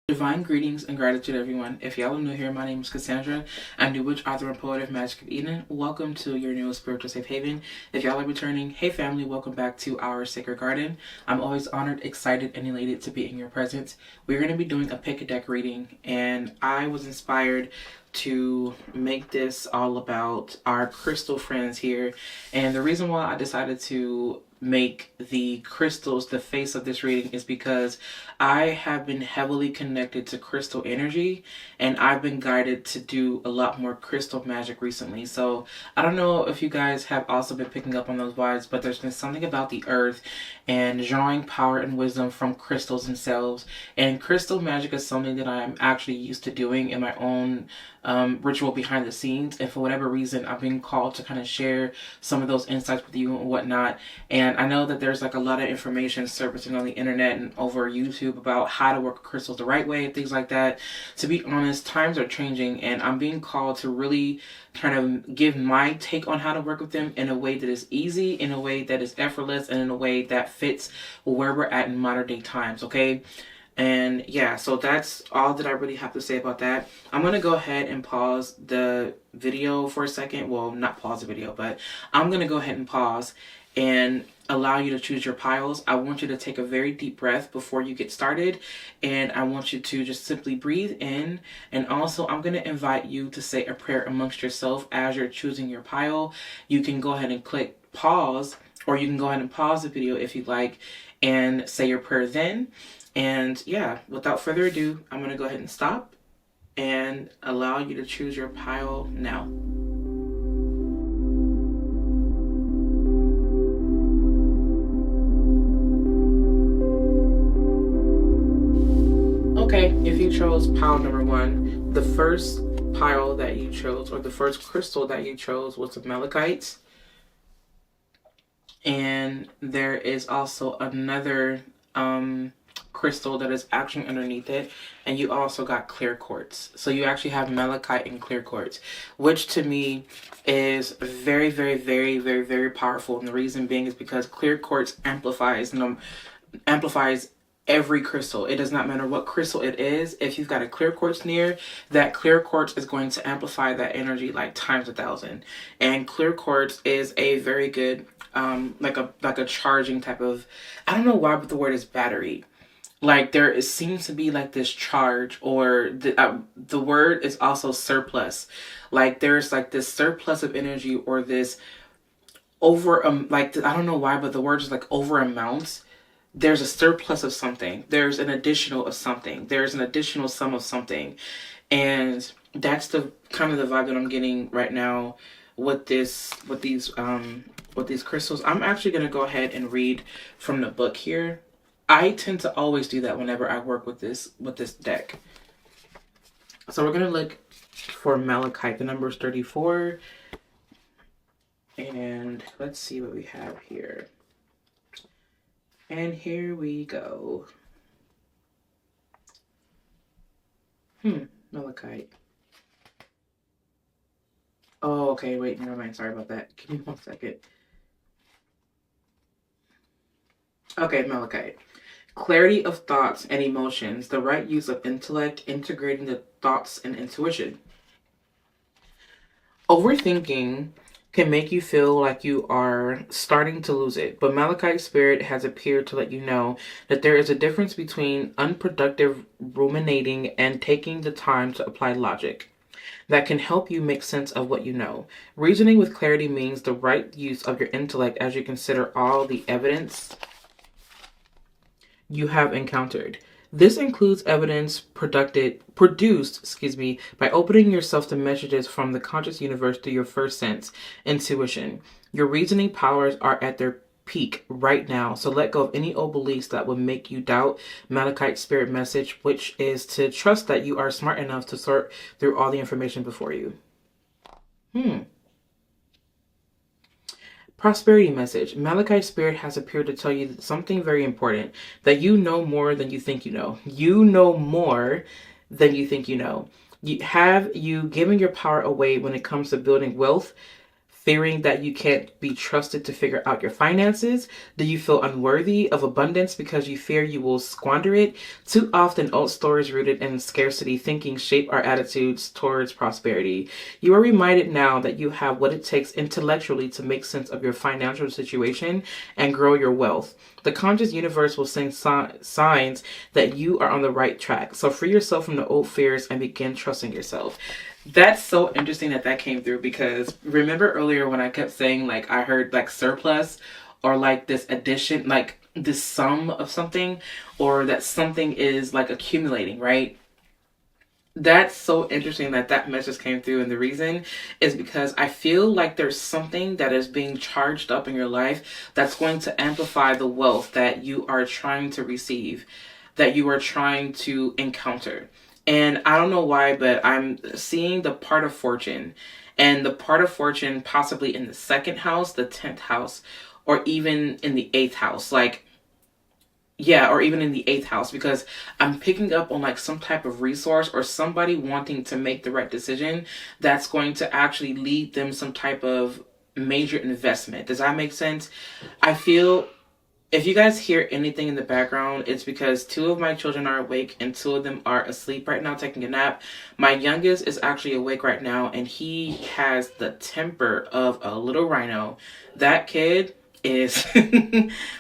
Divine greetings and gratitude, everyone. If y'all are new here, my name is Cassandra. I'm New Witch, author, and poet of Magic of Eden. Welcome to your newest spiritual safe haven. If y'all are returning, hey family, welcome back to our sacred garden. I'm always honored, excited, and elated to be in your presence. We're going to be doing a pick a deck reading, and I was inspired to make this all about our crystal friends here. And the reason why I decided to make the crystals the face of this reading is because I have been heavily connected to crystal energy, and I've been guided to do a lot more crystal magic recently. So I don't know if you guys have also been picking up on those vibes, but there's been something about the earth and drawing power and wisdom from crystals themselves. And crystal magic is something that I'm actually used to doing in my own ritual behind the scenes, and for whatever reason I've been called to kind of share some of those insights with you and whatnot. And I know that there's like a lot of information surfacing on the internet and over YouTube about how to work with crystals the right way and things like that. To be honest, times are changing, and I'm being called to really kind of give my take on how to work with them in a way that is easy, in a way that is effortless, and in a way that fits where we're at in modern day times, okay? And yeah, so that's all that I really have to say about that. I'm going to go ahead and pause the video for a second. Well, not pause the video, but I'm going to go ahead and pause and allow you to choose your piles. I want you to take a very deep breath before you get started. And I want you to just simply breathe in. And also, I'm going to invite you to say a prayer amongst yourself as you're choosing your pile. You can go ahead and click pause, or you can go ahead and pause the video if you'd like and say your prayer then. And yeah, without further ado, I'm going to go ahead and stop and allow you to choose your pile now. Okay, if you chose pile number one, the first pile that you chose, or the first crystal that you chose, was the malachite. And there is also another crystal that is actually underneath it, and you also got clear quartz. So you actually have malachite and clear quartz, which to me is very, very, very, very, very powerful. And the reason being is because clear quartz amplifies every crystal. It does not matter what crystal it is. If you've got a clear quartz near, that clear quartz is going to amplify that energy like times 1,000. And clear quartz is a very good like a charging type of, I don't know why, but the word is battery. Like seems to be like this charge, or the word is also surplus. Like there's like this surplus of energy, or this over like, I don't know why, but the word is like over amounts. There's a surplus of something. There's an additional of something. There's an additional sum of something. And that's the kind of the vibe that I'm getting right now with these crystals. I'm actually going to go ahead and read from the book here. I tend to always do that whenever I work with this deck. So we're going to look for malachite. The number is 34. And let's see what we have here. And here we go. Malachite. Oh, okay, wait, never mind. Sorry about that. Give me 1 second. Okay, malachite. Clarity of thoughts and emotions, the right use of intellect, integrating the thoughts and intuition. Overthinking can make you feel like you are starting to lose it, but malachite spirit has appeared to let you know that there is a difference between unproductive ruminating and taking the time to apply logic that can help you make sense of what you know. Reasoning with clarity means the right use of your intellect as you consider all the evidence you have encountered. This includes evidence produced by opening yourself to messages from the conscious universe through your first sense, intuition. Your reasoning powers are at their peak right now, so let go of any old beliefs that would make you doubt malachite spirit message, which is to trust that you are smart enough to sort through all the information before you. Prosperity message. Malachite spirit has appeared to tell you something very important, that you know more than you think you know. You know more than you think you know. Have you given your power away when it comes to building wealth, fearing that you can't be trusted to figure out your finances? Do you feel unworthy of abundance because you fear you will squander it? Too often, old stories rooted in scarcity thinking shape our attitudes towards prosperity. You are reminded now that you have what it takes intellectually to make sense of your financial situation and grow your wealth. The conscious universe will send signs that you are on the right track. So free yourself from the old fears and begin trusting yourself. That's so interesting that that came through, because remember earlier when I kept saying like I heard like surplus or like this addition, like this sum of something, or that something is like accumulating, right? That's so interesting that that message came through. And the reason is because I feel like there's something that is being charged up in your life that's going to amplify the wealth that you are trying to receive, that you are trying to encounter. And I don't know why, but I'm seeing the part of fortune, and the part of fortune possibly in the second house, the 10th house, or even in the 8th house. Like, yeah, or even in the 8th house, because I'm picking up on like some type of resource or somebody wanting to make the right decision that's going to actually lead them some type of major investment. Does that make sense? I feel if you guys hear anything in the background, it's because two of my children are awake and two of them are asleep right now taking a nap. My youngest is actually awake right now, and he has the temper of a little rhino. That kid is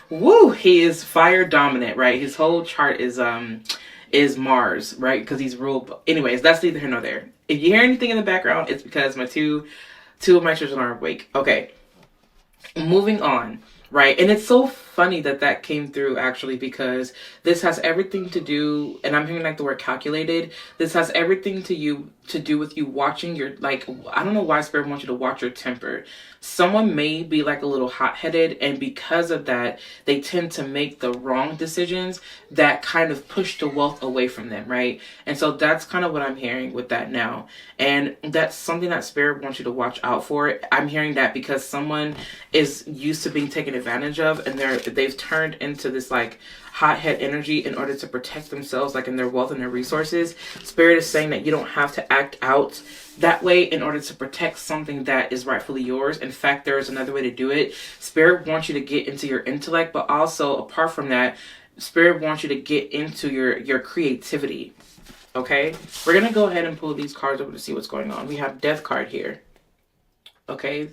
woo, he is fire dominant, right? His whole chart is Mars, right? Because he's ruled. Anyways, that's neither here nor there. If you hear anything in the background, it's because my two of my children are awake. Okay, moving on. Right. And it's so funny that that came through, actually, because this has everything to do, and I'm hearing like the word calculated. This has everything to do with you watching your, like, I don't know why Spirit wants you to watch your temper. Someone may be like a little hot-headed, and because of that, they tend to make the wrong decisions that kind of push the wealth away from them, right? And so that's kind of what I'm hearing with that now. And that's something that Spirit wants you to watch out for. I'm hearing that because someone is used to being taken advantage of, and they've turned into this like hothead energy in order to protect themselves, like in their wealth and their resources. Spirit is saying that you don't have to act out that way in order to protect something that is rightfully yours. In fact, there is another way to do it. Spirit wants you to get into your intellect, but also apart from that, Spirit wants you to get into your creativity. Okay, we're gonna go ahead and pull these cards over to see what's going on. We have Death card here. Okay,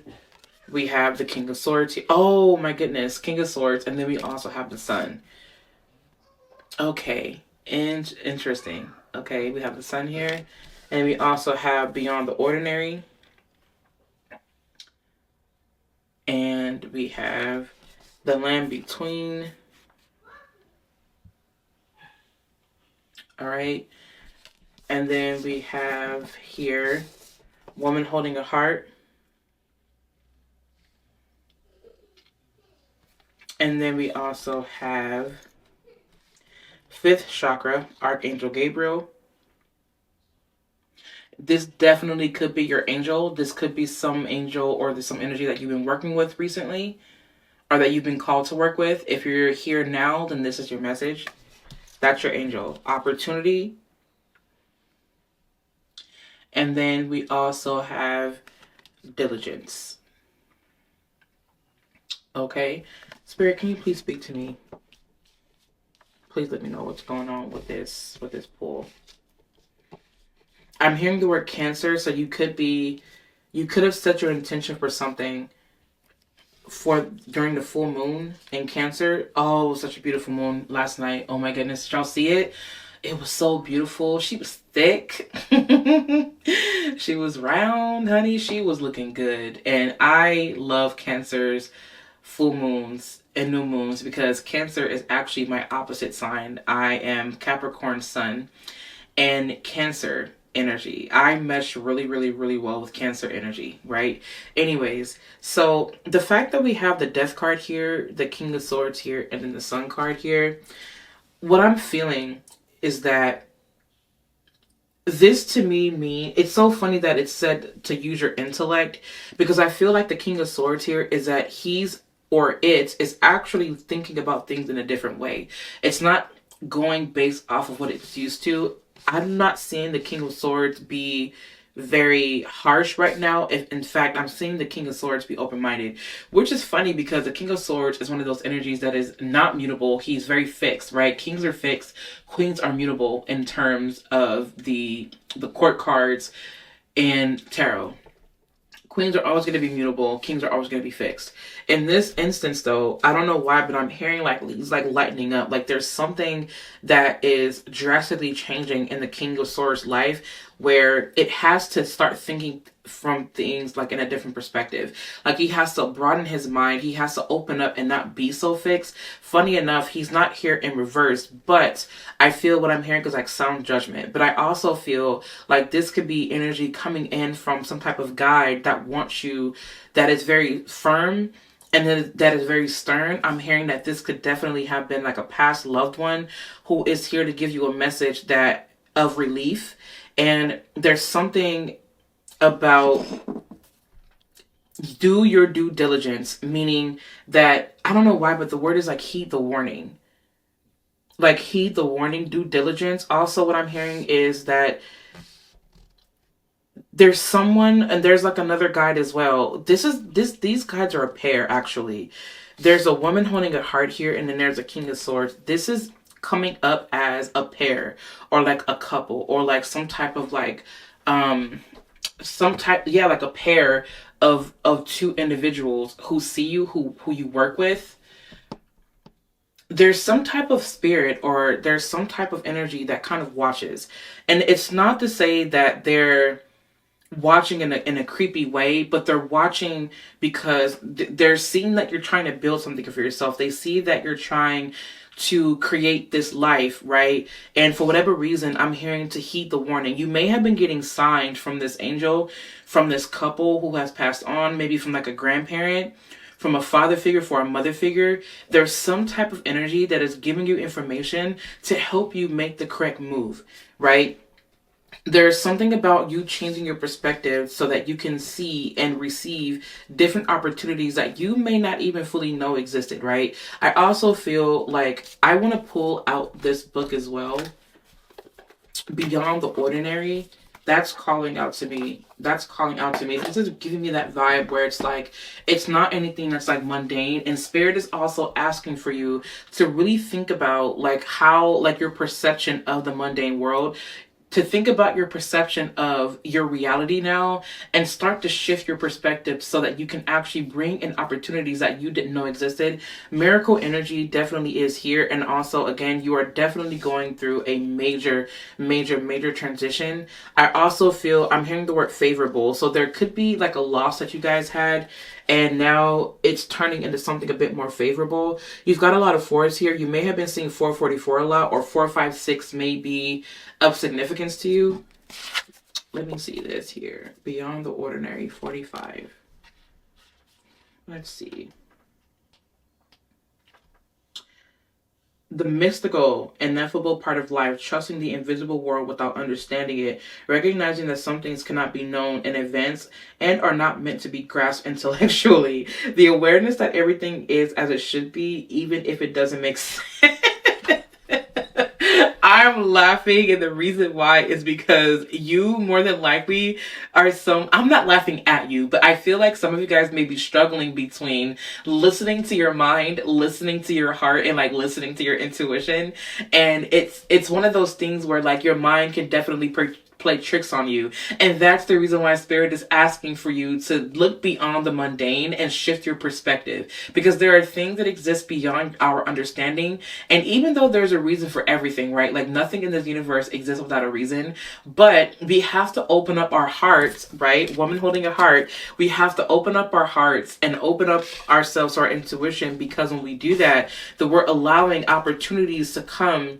we have the King of Swords. Oh my goodness, King of Swords, and then we also have the Sun. Okay, interesting. Okay, we have the Sun here, and we also have Beyond the Ordinary, and we have the Land Between. All right, and then we have here Woman Holding a Heart. And then we also have 5th chakra, Archangel Gabriel. This definitely could be your angel. This could be some angel or some energy that you've been working with recently, or that you've been called to work with. If you're here now, then this is your message. That's your angel. Opportunity. And then we also have diligence. Okay. Spirit, can you please speak to me? Please let me know what's going on with this pull. I'm hearing the word Cancer, so you could have set your intention for something during the full moon in Cancer. Oh, such a beautiful moon last night. Oh my goodness, did y'all see it? It was so beautiful. She was thick. She was round, honey. She was looking good. And I love Cancer's full moons and new moons, because Cancer is actually my opposite sign. I am Capricorn Sun and Cancer energy. I mesh really, really, really well with Cancer energy, right? Anyways, so the fact that we have the Death card here, the King of Swords here, and then the Sun card here, what I'm feeling is that this to me it's so funny that it's said to use your intellect, because I feel like the King of Swords here is that it is actually thinking about things in a different way. It's not going based off of what it's used to. I'm not seeing the King of Swords be very harsh right now. If in fact I'm seeing the King of Swords be open-minded, which is funny because the King of Swords is one of those energies that is not mutable. He's very fixed, right? Kings are fixed, queens are mutable in terms of the court cards in tarot. Queens are always going to be mutable. Kings are always going to be fixed. In this instance, though, I don't know why, but I'm hearing like he's like lightening up. Like there's something that is drastically changing in the King of Swords' life, where it has to start thinking from things like in a different perspective. Like he has to broaden his mind. He has to open up and not be so fixed. Funny enough, he's not here in reverse, but I feel what I'm hearing is like sound judgment. But I also feel like this could be energy coming in from some type of guide that wants you, that is very firm and then that is very stern. I'm hearing that this could definitely have been like a past loved one who is here to give you a message that of relief. And there's something about do your due diligence, meaning that, I don't know why, but the word is like heed the warning. Like heed the warning, due diligence. Also, what I'm hearing is that there's someone, and there's like another guide as well. These guides are a pair, actually. There's a woman holding a heart here, and then there's a King of Swords. This is coming up as a pair, or like a couple, or like some type of like like a pair of two individuals who see you, who you work with. There's some type of spirit, or there's some type of energy that kind of watches. And it's not to say that they're watching in a creepy way, but they're watching because they're seeing that you're trying to build something for yourself. They see that you're trying to create this life, right? And for whatever reason, I'm hearing to heed the warning. You may have been getting signs from this angel, from this couple who has passed on, maybe from like a grandparent, from a father figure, for a mother figure. There's some type of energy that is giving you information to help you make the correct move, right? There's something about you changing your perspective so that you can see and receive different opportunities that you may not even fully know existed, right? I also feel like I want to pull out this book as well, Beyond the Ordinary. That's calling out to me. That's calling out to me. This is giving me that vibe where it's like, it's not anything that's like mundane. And Spirit is also asking for you to really think about like how, like your perception of the mundane world, to think about your perception of your reality now and start to shift your perspective so that you can actually bring in opportunities that you didn't know existed. Miracle energy definitely is here. And also, again, you are definitely going through a major transition. I also feel, I'm hearing the word favorable. So there could be like a loss that you guys had, and now it's turning into something a bit more favorable. You've got a lot of fours here. You may have been seeing 444 a lot, or 456 may be of significance to you. Let me see this here. Beyond the Ordinary, 45. Let's see. The mystical, ineffable part of life, trusting the invisible world without understanding it, recognizing that some things cannot be known in advance and are not meant to be grasped intellectually. The awareness that everything is as it should be, even if it doesn't make sense. I'm laughing, and the reason why is because you more than likely are I'm not laughing at you, but I feel like some of you guys may be struggling between listening to your mind, listening to your heart, and like listening to your intuition. And it's one of those things where like your mind can definitely play tricks on you. And that's the reason why Spirit is asking for you to look beyond the mundane and shift your perspective, because there are things that exist beyond our understanding. And even though there's a reason for everything, right? Like nothing in this universe exists without a reason, but we have to open up our hearts, right? Woman holding a heart. We have to open up our hearts and open up ourselves to our intuition, because when we do that, we're allowing opportunities to come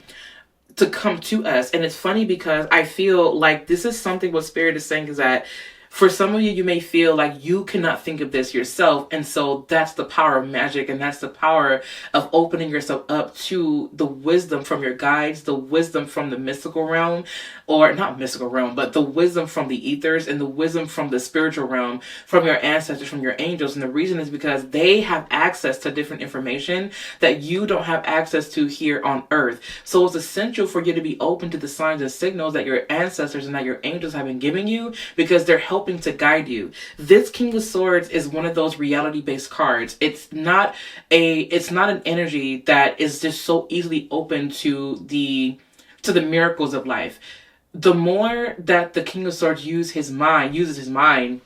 to us. And it's funny because I feel like this is something what Spirit is saying is that For some of you, you may feel like you cannot think of this yourself. And so that's the power of magic. And that's the power of opening yourself up to the wisdom from your guides, the wisdom from the mystical realm, or not mystical realm, but the wisdom from the ethers and the wisdom from the spiritual realm, from your ancestors, from your angels. And the reason is because they have access to different information that you don't have access to here on earth. So it's essential for you to be open to the signs and signals that your ancestors and that your angels have been giving you, because they're helping to guide you. This King of Swords is one of those reality-based cards. It's not an energy that is just so easily open to the miracles of life. The more that the King of Swords uses his mind,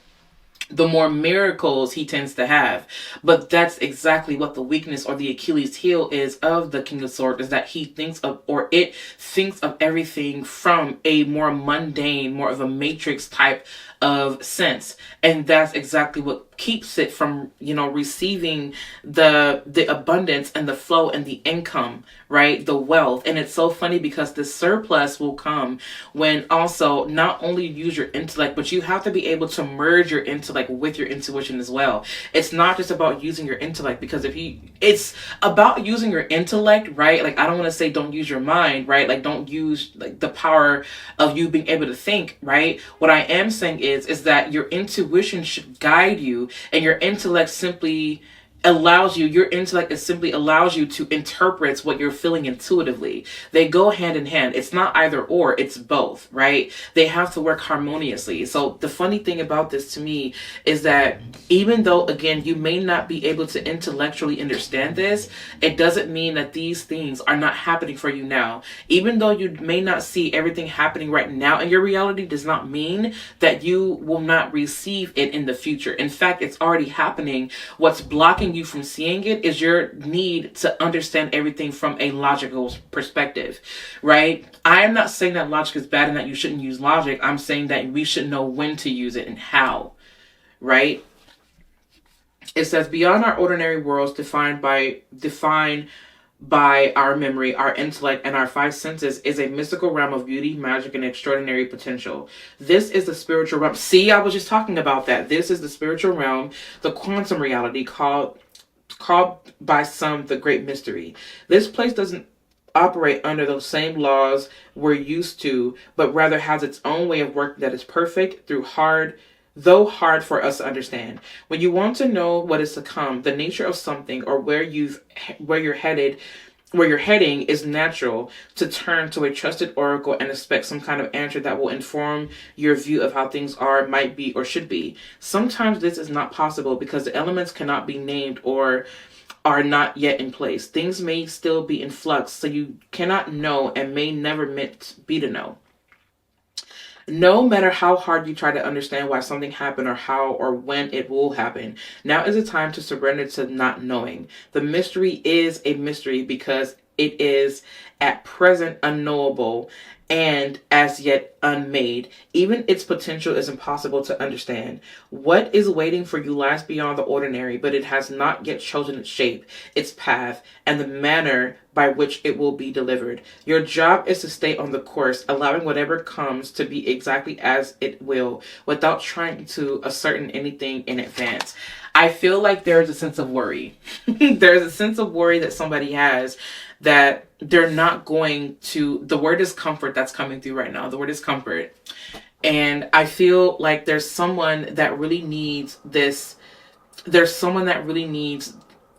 the more miracles he tends to have. But that's exactly what the weakness or the Achilles heel is of the King of Swords, is that he thinks of, or it thinks of everything from a more mundane, more of a matrix type of sense. And that's exactly what keeps it from, receiving the abundance and the flow and the income, right? The wealth. And it's so funny because the surplus will come when also not only use your intellect, but you have to be able to merge your intellect with your intuition as well. It's not just about using your intellect, because it's about using your intellect, right? Like, I don't want to say don't use your mind, right? Like, don't use like the power of you being able to think, right? What I am saying is that your intuition should guide you, and your intellect simply allows you to interpret what you're feeling intuitively. They go hand in hand. It's not either or, it's both, right? They have to work harmoniously. So the funny thing about this to me is that even though, again, you may not be able to intellectually understand this, it doesn't mean that these things are not happening for you now. Even though you may not see everything happening right now in your reality, does not mean that you will not receive it in the future. In fact, it's already happening. What's blocking you from seeing it is your need to understand everything from a logical perspective, right? I am not saying that logic is bad and that you shouldn't use logic. I'm saying that we should know when to use it and how, right? It says, beyond our ordinary worlds defined by our memory, our intellect, and our five senses is a mystical realm of beauty, magic, and extraordinary potential. This is the spiritual realm. See, I was just talking about that. This is the spiritual realm, the quantum reality called by some the great mystery. This place doesn't operate under those same laws we're used to, but rather has its own way of working that is perfect though hard for us to understand. When you want to know what is to come, the nature of something, or where you're heading, is natural to turn to a trusted oracle and expect some kind of answer that will inform your view of how things are, might be, or should be. Sometimes this is not possible because the elements cannot be named or are not yet in place. Things may still be in flux, so you cannot know and may never meant be to know. No matter how hard you try to understand why something happened or how or when it will happen, now is the time to surrender to not knowing. The mystery is a mystery because it is at present unknowable and as yet unmade. Even its potential is impossible to understand. What is waiting for you lies beyond the ordinary, but it has not yet chosen its shape, its path, and the manner by which it will be delivered. Your job is to stay on the course, allowing whatever comes to be exactly as it will, without trying to ascertain anything in advance. I feel like there's a sense of worry. There's a sense of worry that somebody has, that they're not going to, the word is comfort that's coming through right now. The word is comfort. And I feel like there's someone that really needs this. There's someone that really needs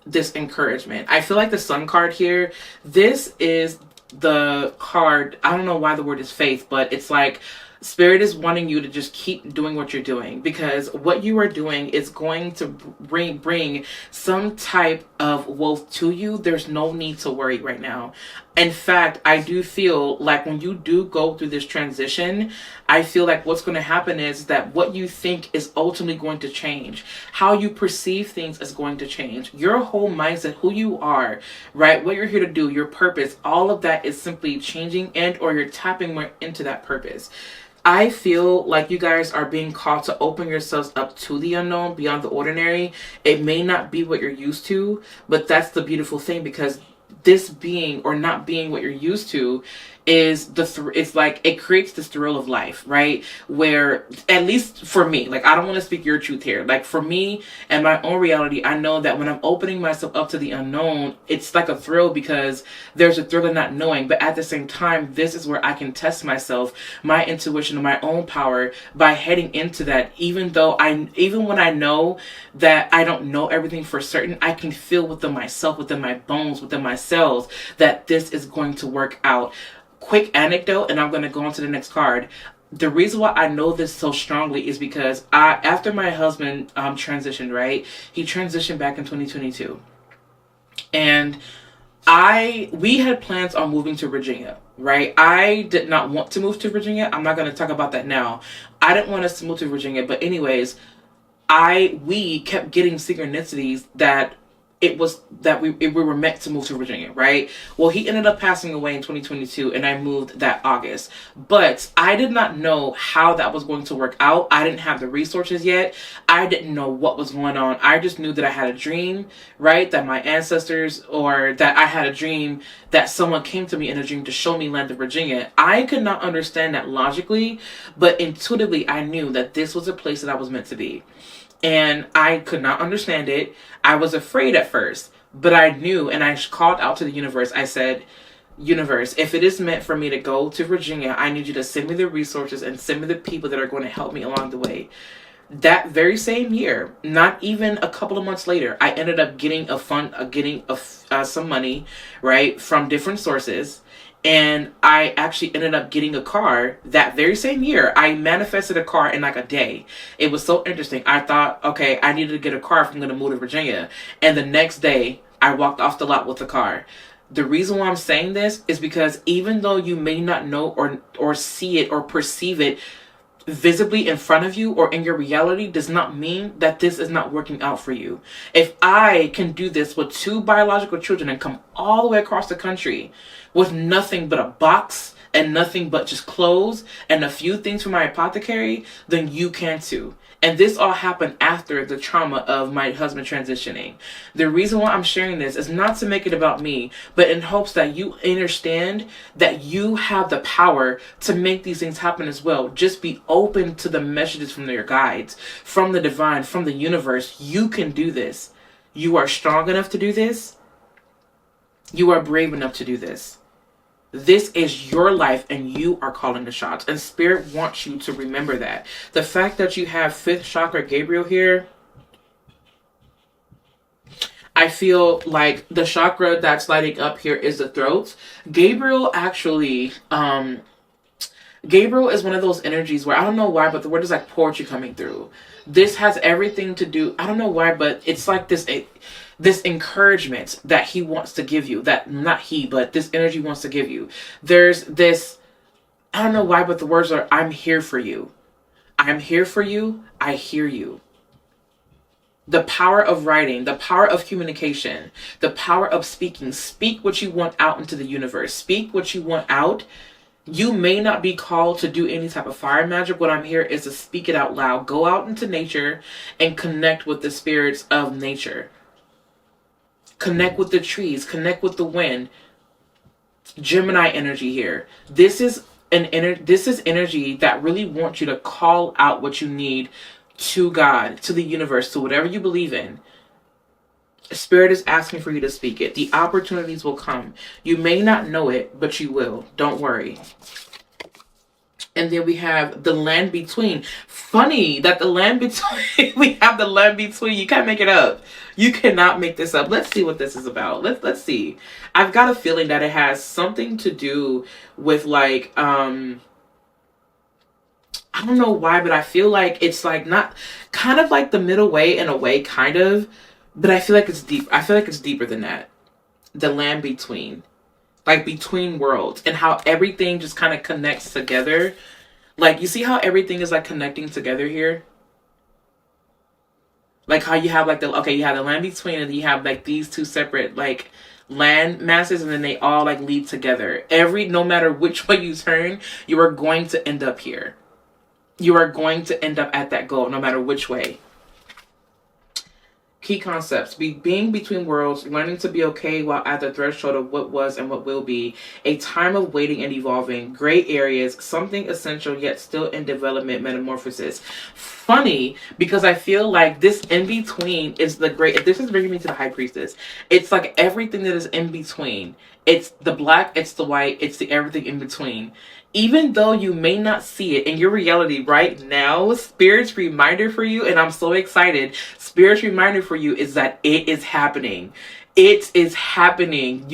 this encouragement. I feel like the Sun card here, this is the card. I don't know why the word is faith, but it's like Spirit is wanting you to just keep doing what you're doing, because what you are doing is going to bring some type of wealth to you. There's no need to worry right now. In fact, I do feel like when you do go through this transition, I feel like what's going to happen is that what you think is ultimately going to change. How you perceive things is going to change. Your whole mindset, who you are, right? What you're here to do, your purpose, all of that is simply changing, and or you're tapping more into that purpose. I feel like you guys are being called to open yourselves up to the unknown, beyond the ordinary. It may not be what you're used to, but that's the beautiful thing, because this being or not being what you're used to is it's like it creates this thrill of life, right? Where, at least for me, like I don't want to speak your truth here. Like for me and my own reality, I know that when I'm opening myself up to the unknown, it's like a thrill because there's a thrill in not knowing. But at the same time, this is where I can test myself, my intuition, and my own power by heading into that. Even when I know that I don't know everything for certain, I can feel within myself, within my bones, within my cells, that this is going to work out. Quick anecdote, and I'm going to go on to the next card. The reason why I know this so strongly is because after my husband transitioned, right? He transitioned back in 2022. And we had plans on moving to Virginia, right? I did not want to move to Virginia. I'm not going to talk about that now. I didn't want us to move to Virginia, but anyways, we kept getting synchronicities that we were meant to move to Virginia, right? Well, he ended up passing away in 2022 and I moved that August. But I did not know how that was going to work out. I didn't have the resources yet. I didn't know what was going on. I just knew that I had a dream, right? That my ancestors, or that I had a dream that someone came to me in a dream to show me land of Virginia. I could not understand that logically, but intuitively I knew that this was a place that I was meant to be. And I could not understand it. I was afraid at first, but I knew, and I called out to the universe. I said, universe, if it is meant for me to go to Virginia, I need you to send me the resources and send me the people that are going to help me along the way. That very same year, not even a couple of months later, I ended up getting some money, right, from different sources. And I actually ended up getting a car that very same year. I manifested a car in like a day. It was so interesting. I thought, okay, I needed to get a car if I'm going to move to Virginia. And the next day, I walked off the lot with the car. The reason why I'm saying this is because even though you may not know or see it or perceive it visibly in front of you or in your reality, does not mean that this is not working out for you. If I can do this with 2 biological children and come all the way across the country with nothing but a box and nothing but just clothes and a few things from my apothecary, then you can too. And this all happened after the trauma of my husband transitioning. The reason why I'm sharing this is not to make it about me, but in hopes that you understand that you have the power to make these things happen as well. Just be open to the messages from your guides, from the divine, from the universe. You can do this. You are strong enough to do this. You are brave enough to do this. This is your life and you are calling the shots. And Spirit wants you to remember that. The fact that you have 5th chakra Gabriel here, I feel like the chakra that's lighting up here is the throat. Gabriel actually, Gabriel is one of those energies where I don't know why, but the word is like poetry coming through. This has everything to do, I don't know why, but it's like this encouragement that he wants to give you, that not he, but this energy wants to give you. There's this, I don't know why, but the words are, I'm here for you. I'm here for you. I hear you. The power of writing, the power of communication, the power of speaking. Speak what you want out into the universe. Speak what you want out. You may not be called to do any type of fire magic. What I'm here is to speak it out loud. Go out into nature and connect with the spirits of nature. Connect with the trees. Connect with the wind. Gemini energy here. This is energy that really wants you to call out what you need to God, to the universe, to whatever you believe in. Spirit is asking for you to speak it. The opportunities will come. You may not know it, but you will. Don't worry. And then we have the land between. Funny that the land between, we have the land between. You can't make it up. You cannot make this up. Let's see what this is about. Let's see. I've got a feeling that it has something to do with like, I don't know why, but I feel like it's like not kind of like the middle way in a way, kind of. But I feel like it's deep. I feel like it's deeper than that. The land between. Like between worlds. And how everything just kind of connects together. Like, you see how everything is like connecting together here? Like how you have like you have the land between and you have like these 2 separate like land masses, and then they all like lead together. No matter which way you turn, you are going to end up here. You are going to end up at that goal no matter which way. Key concepts: being between worlds, learning to be okay while at the threshold of what was and what will be, a time of waiting and evolving, gray areas, something essential yet still in development, metamorphosis. Funny, because I feel like this in between is the great. This is bringing me to the High Priestess. It's like everything that is in between. It's the black, it's the white, it's the everything in between. Even though you may not see it in your reality right now, Spirit's reminder for you, and I'm so excited, Spirit's reminder for you is that it is happening. It is happening.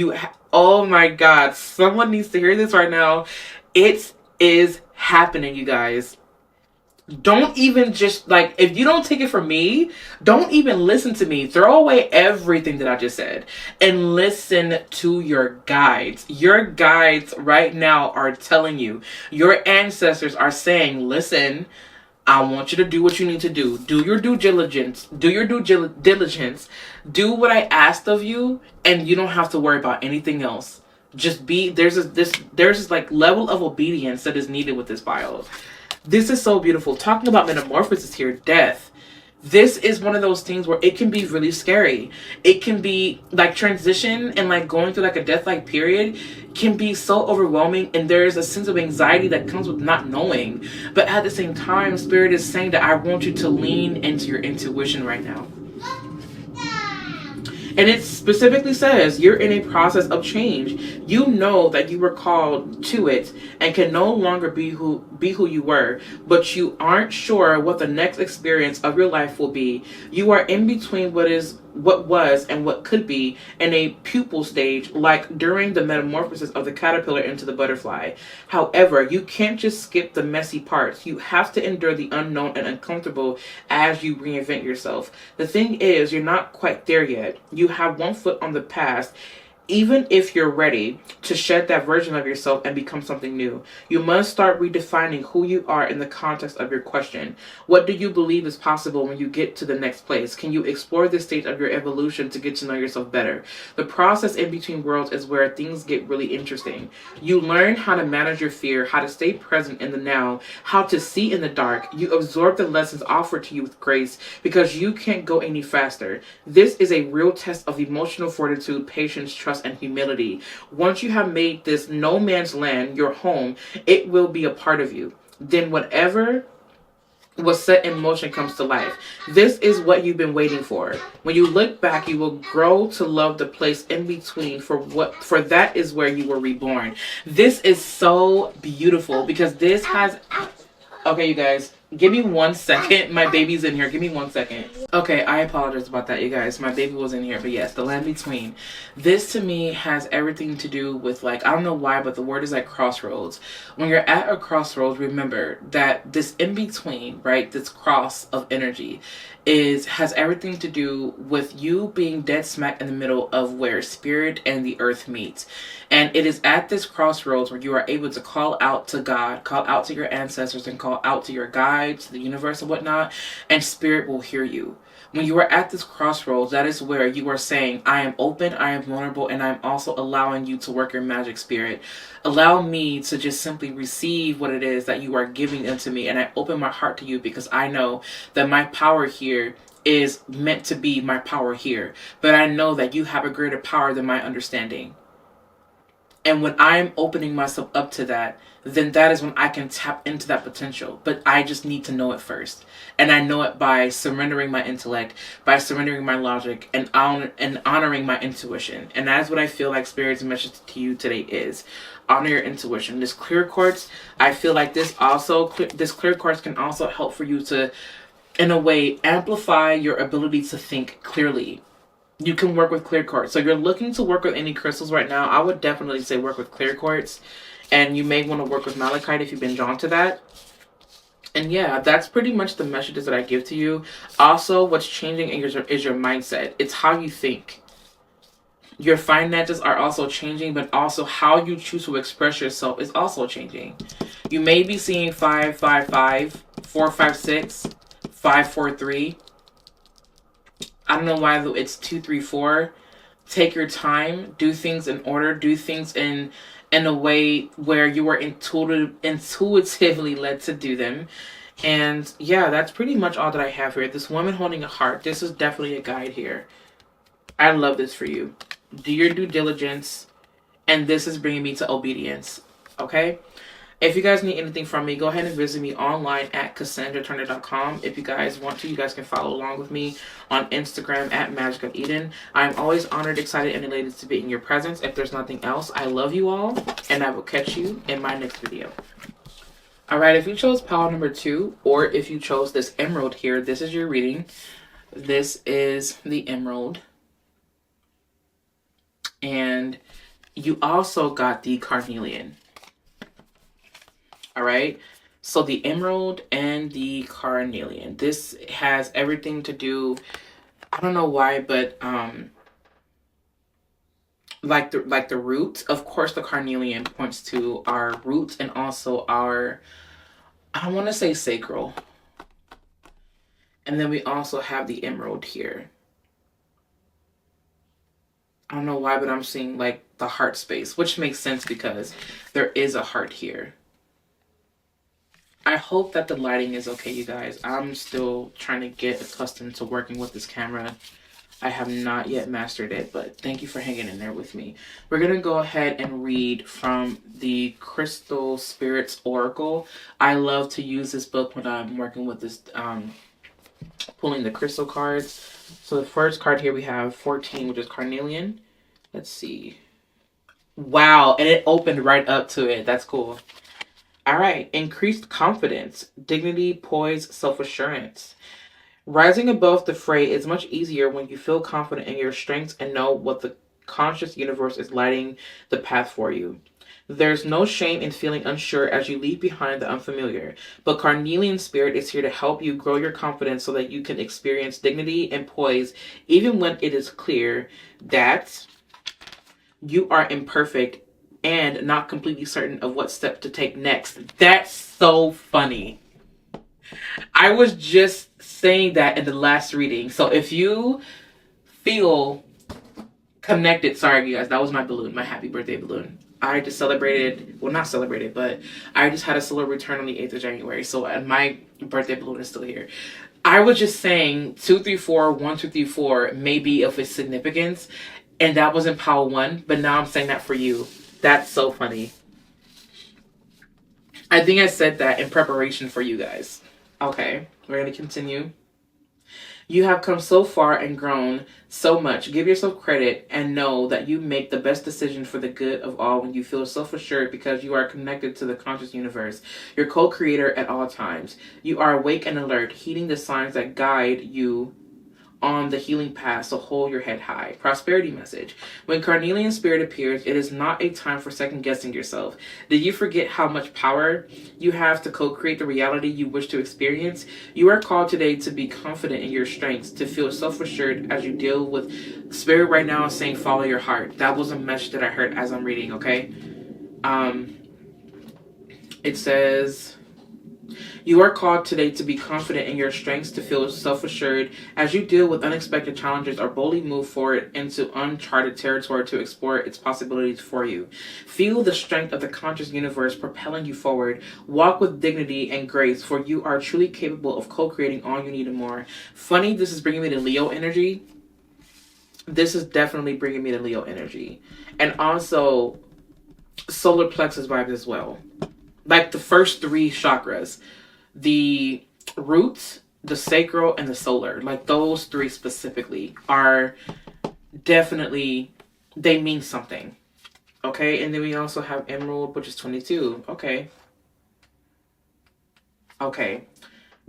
Oh my God, someone needs to hear this right now. It is happening, you guys. Don't even just, like, if you don't take it from me, don't even listen to me. Throw away everything that I just said and listen to your guides. Your guides right now are telling you, your ancestors are saying, listen, I want you to do what you need to do. Do your due diligence. Do your due diligence. Do what I asked of you, and you don't have to worry about anything else. Just be, there's this like level of obedience that is needed with this file. This is so beautiful. Talking about metamorphosis here, death. This is one of those things where it can be really scary. It can be like transition and like going through like a death-like period can be so overwhelming, and there's a sense of anxiety that comes with not knowing. But at the same time, Spirit is saying that I want you to lean into your intuition right now. And it specifically says you're in a process of change. You know that you were called to it and can no longer be who you were, but you aren't sure what the next experience of your life will be. You are in between what was and what could be in a pupal stage, like during the metamorphosis of the caterpillar into the butterfly. However, you can't just skip the messy parts. You have to endure the unknown and uncomfortable as you reinvent yourself. The thing is, you're not quite there yet. You have one foot on the past. Even if you're ready to shed that version of yourself and become something new, you must start redefining who you are in the context of your question. What do you believe is possible when you get to the next place? Can you explore this stage of your evolution to get to know yourself better? The process in between worlds is where things get really interesting. You learn how to manage your fear, how to stay present in the now, how to see in the dark. You absorb the lessons offered to you with grace because you can't go any faster. This is a real test of emotional fortitude, patience, trust, and humility. Once you have made this no man's land your home, it will be a part of you. Then whatever was set in motion comes to life. This is what you've been waiting for. When you look back, you will grow to love the place in between, for that is where you were reborn. This is so beautiful because this has, okay, you guys, give me 1 second. My baby's in here. Give me 1 second. Okay, I apologize about that, you guys. My baby was in here. But yes, the land between. This to me has everything to do with, like, I don't know why, but the word is like crossroads. When you're at a crossroads, remember that this in between, right, this cross of energy has everything to do with you being dead smack in the middle of where spirit and the earth meet. And it is at this crossroads where you are able to call out to God, call out to your ancestors, and call out to your guides, to the universe and whatnot, and spirit will hear you. When you are at this crossroads, that is where you are saying, I am open, I am vulnerable, and I'm also allowing you to work your magic, spirit. Allow me to just simply receive what it is that you are giving unto me. And I open my heart to you because I know that my power here is meant to be my power here. But I know that you have a greater power than my understanding. And when I'm opening myself up to that, then that is when I can tap into that potential. But I just need to know it first. And I know it by surrendering my intellect, by surrendering my logic, and honoring my intuition. And that is what I feel like Spirit's message to you today is. Honor your intuition. This clear quartz, I feel like this clear quartz can also help for you to, in a way, amplify your ability to think clearly. You can work with clear quartz. So if you're looking to work with any crystals right now, I would definitely say work with clear quartz. And you may want to work with malachite if you've been drawn to that. And yeah, that's pretty much the messages that I give to you. Also, what's changing is your mindset. It's how you think. Your finances are also changing, but also how you choose to express yourself is also changing. You may be seeing 555, 456, 543. I don't know why it's 234. Take your time. Do things in order. Do things in a way where you are intuitively led to do them. And yeah, that's pretty much all that I have here. This woman holding a heart. This is definitely a guide here. I love this for you. Do your due diligence. And this is bringing me to obedience. Okay? If you guys need anything from me, go ahead and visit me online at CassandraTurner.com. If you guys want to, you guys can follow along with me on Instagram at Magic of Eden. I'm always honored, excited, and elated to be in your presence. If there's nothing else, I love you all, and I will catch you in my next video. Alright, if you chose pile number 2, or if you chose this emerald here, this is your reading. This is the emerald. And you also got the carnelian. All right. So the emerald and the carnelian. This has everything to do. I don't know why, but like the roots. Of course, the carnelian points to our roots and also our, I want to say sacral. And then we also have the emerald here. I don't know why, but I'm seeing like the heart space, which makes sense because there is a heart here. I hope that the lighting is okay, you guys. I'm still trying to get accustomed to working with this camera. I have not yet mastered it, but thank you for hanging in there with me. We're going to go ahead and read from the Crystal Spirits Oracle. I love to use this book when I'm working with this, pulling the crystal cards. So the first card here we have 14, which is carnelian. Let's see. Wow, and it opened right up to it. That's cool. All right, increased confidence, dignity, poise, self-assurance. Rising above the fray is much easier when you feel confident in your strengths and know what the conscious universe is lighting the path for you. There's no shame in feeling unsure as you leave behind the unfamiliar, but Carnelian Spirit is here to help you grow your confidence so that you can experience dignity and poise even when it is clear that you are imperfect and not completely certain of what step to take next. That's so funny. I was just saying that in the last reading. So if you feel connected, sorry you guys, that was my balloon, my happy birthday balloon. I just celebrated, well not celebrated, but I just had a solar return on the 8th of January. So my birthday balloon is still here. I was just saying 234, 1, 2, 3, 4 may be of its significance. And that was in pile 1, but now I'm saying that for you. That's so funny. I think I said that in preparation for you guys. Okay, we're going to continue. You have come so far and grown so much. Give yourself credit and know that you make the best decision for the good of all when you feel self-assured because you are connected to the conscious universe, your co-creator at all times. You are awake and alert, heeding the signs that guide you on the healing path, so hold your head high. Prosperity message. When Carnelian Spirit appears, it is not a time for second-guessing yourself. Did you forget how much power you have to co-create the reality you wish to experience? You are called today to be confident in your strengths, to feel self-assured as you deal with Spirit right now saying follow your heart. That was a message that I heard as I'm reading, okay? It says, you are called today to be confident in your strengths, to feel self-assured as you deal with unexpected challenges or boldly move forward into uncharted territory to explore its possibilities for you. Feel the strength of the conscious universe propelling you forward. Walk with dignity and grace, for you are truly capable of co-creating all you need and more. Funny, this is bringing me to Leo energy. This is definitely bringing me to Leo energy. And also solar plexus vibes as well. Like the first 3 chakras. The roots, the sacral, and the solar, like those 3 specifically are definitely, they mean something. Okay, and then we also have emerald, which is 22. Okay.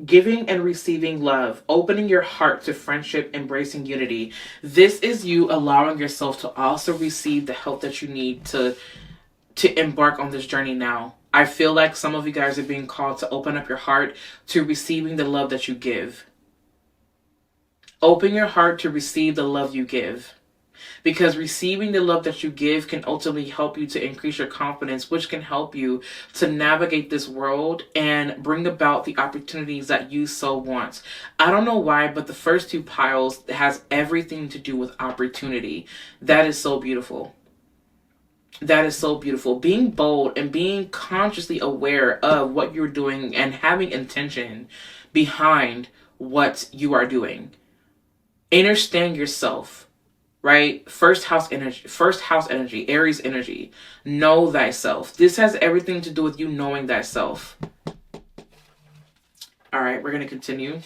Giving and receiving love, opening your heart to friendship, embracing unity. This is you allowing yourself to also receive the help that you need to embark on this journey now. I feel like some of you guys are being called to open up your heart to receiving the love that you give. Open your heart to receive the love you give. Because receiving the love that you give can ultimately help you to increase your confidence, which can help you to navigate this world and bring about the opportunities that you so want. I don't know why, but the first 2 piles has everything to do with opportunity. That is so beautiful. That is so beautiful. Being bold and being consciously aware of what you're doing and having intention behind what you are doing. Understand yourself, right? First house energy, Aries energy. Know thyself. This has everything to do with you knowing thyself. All right, we're going to continue.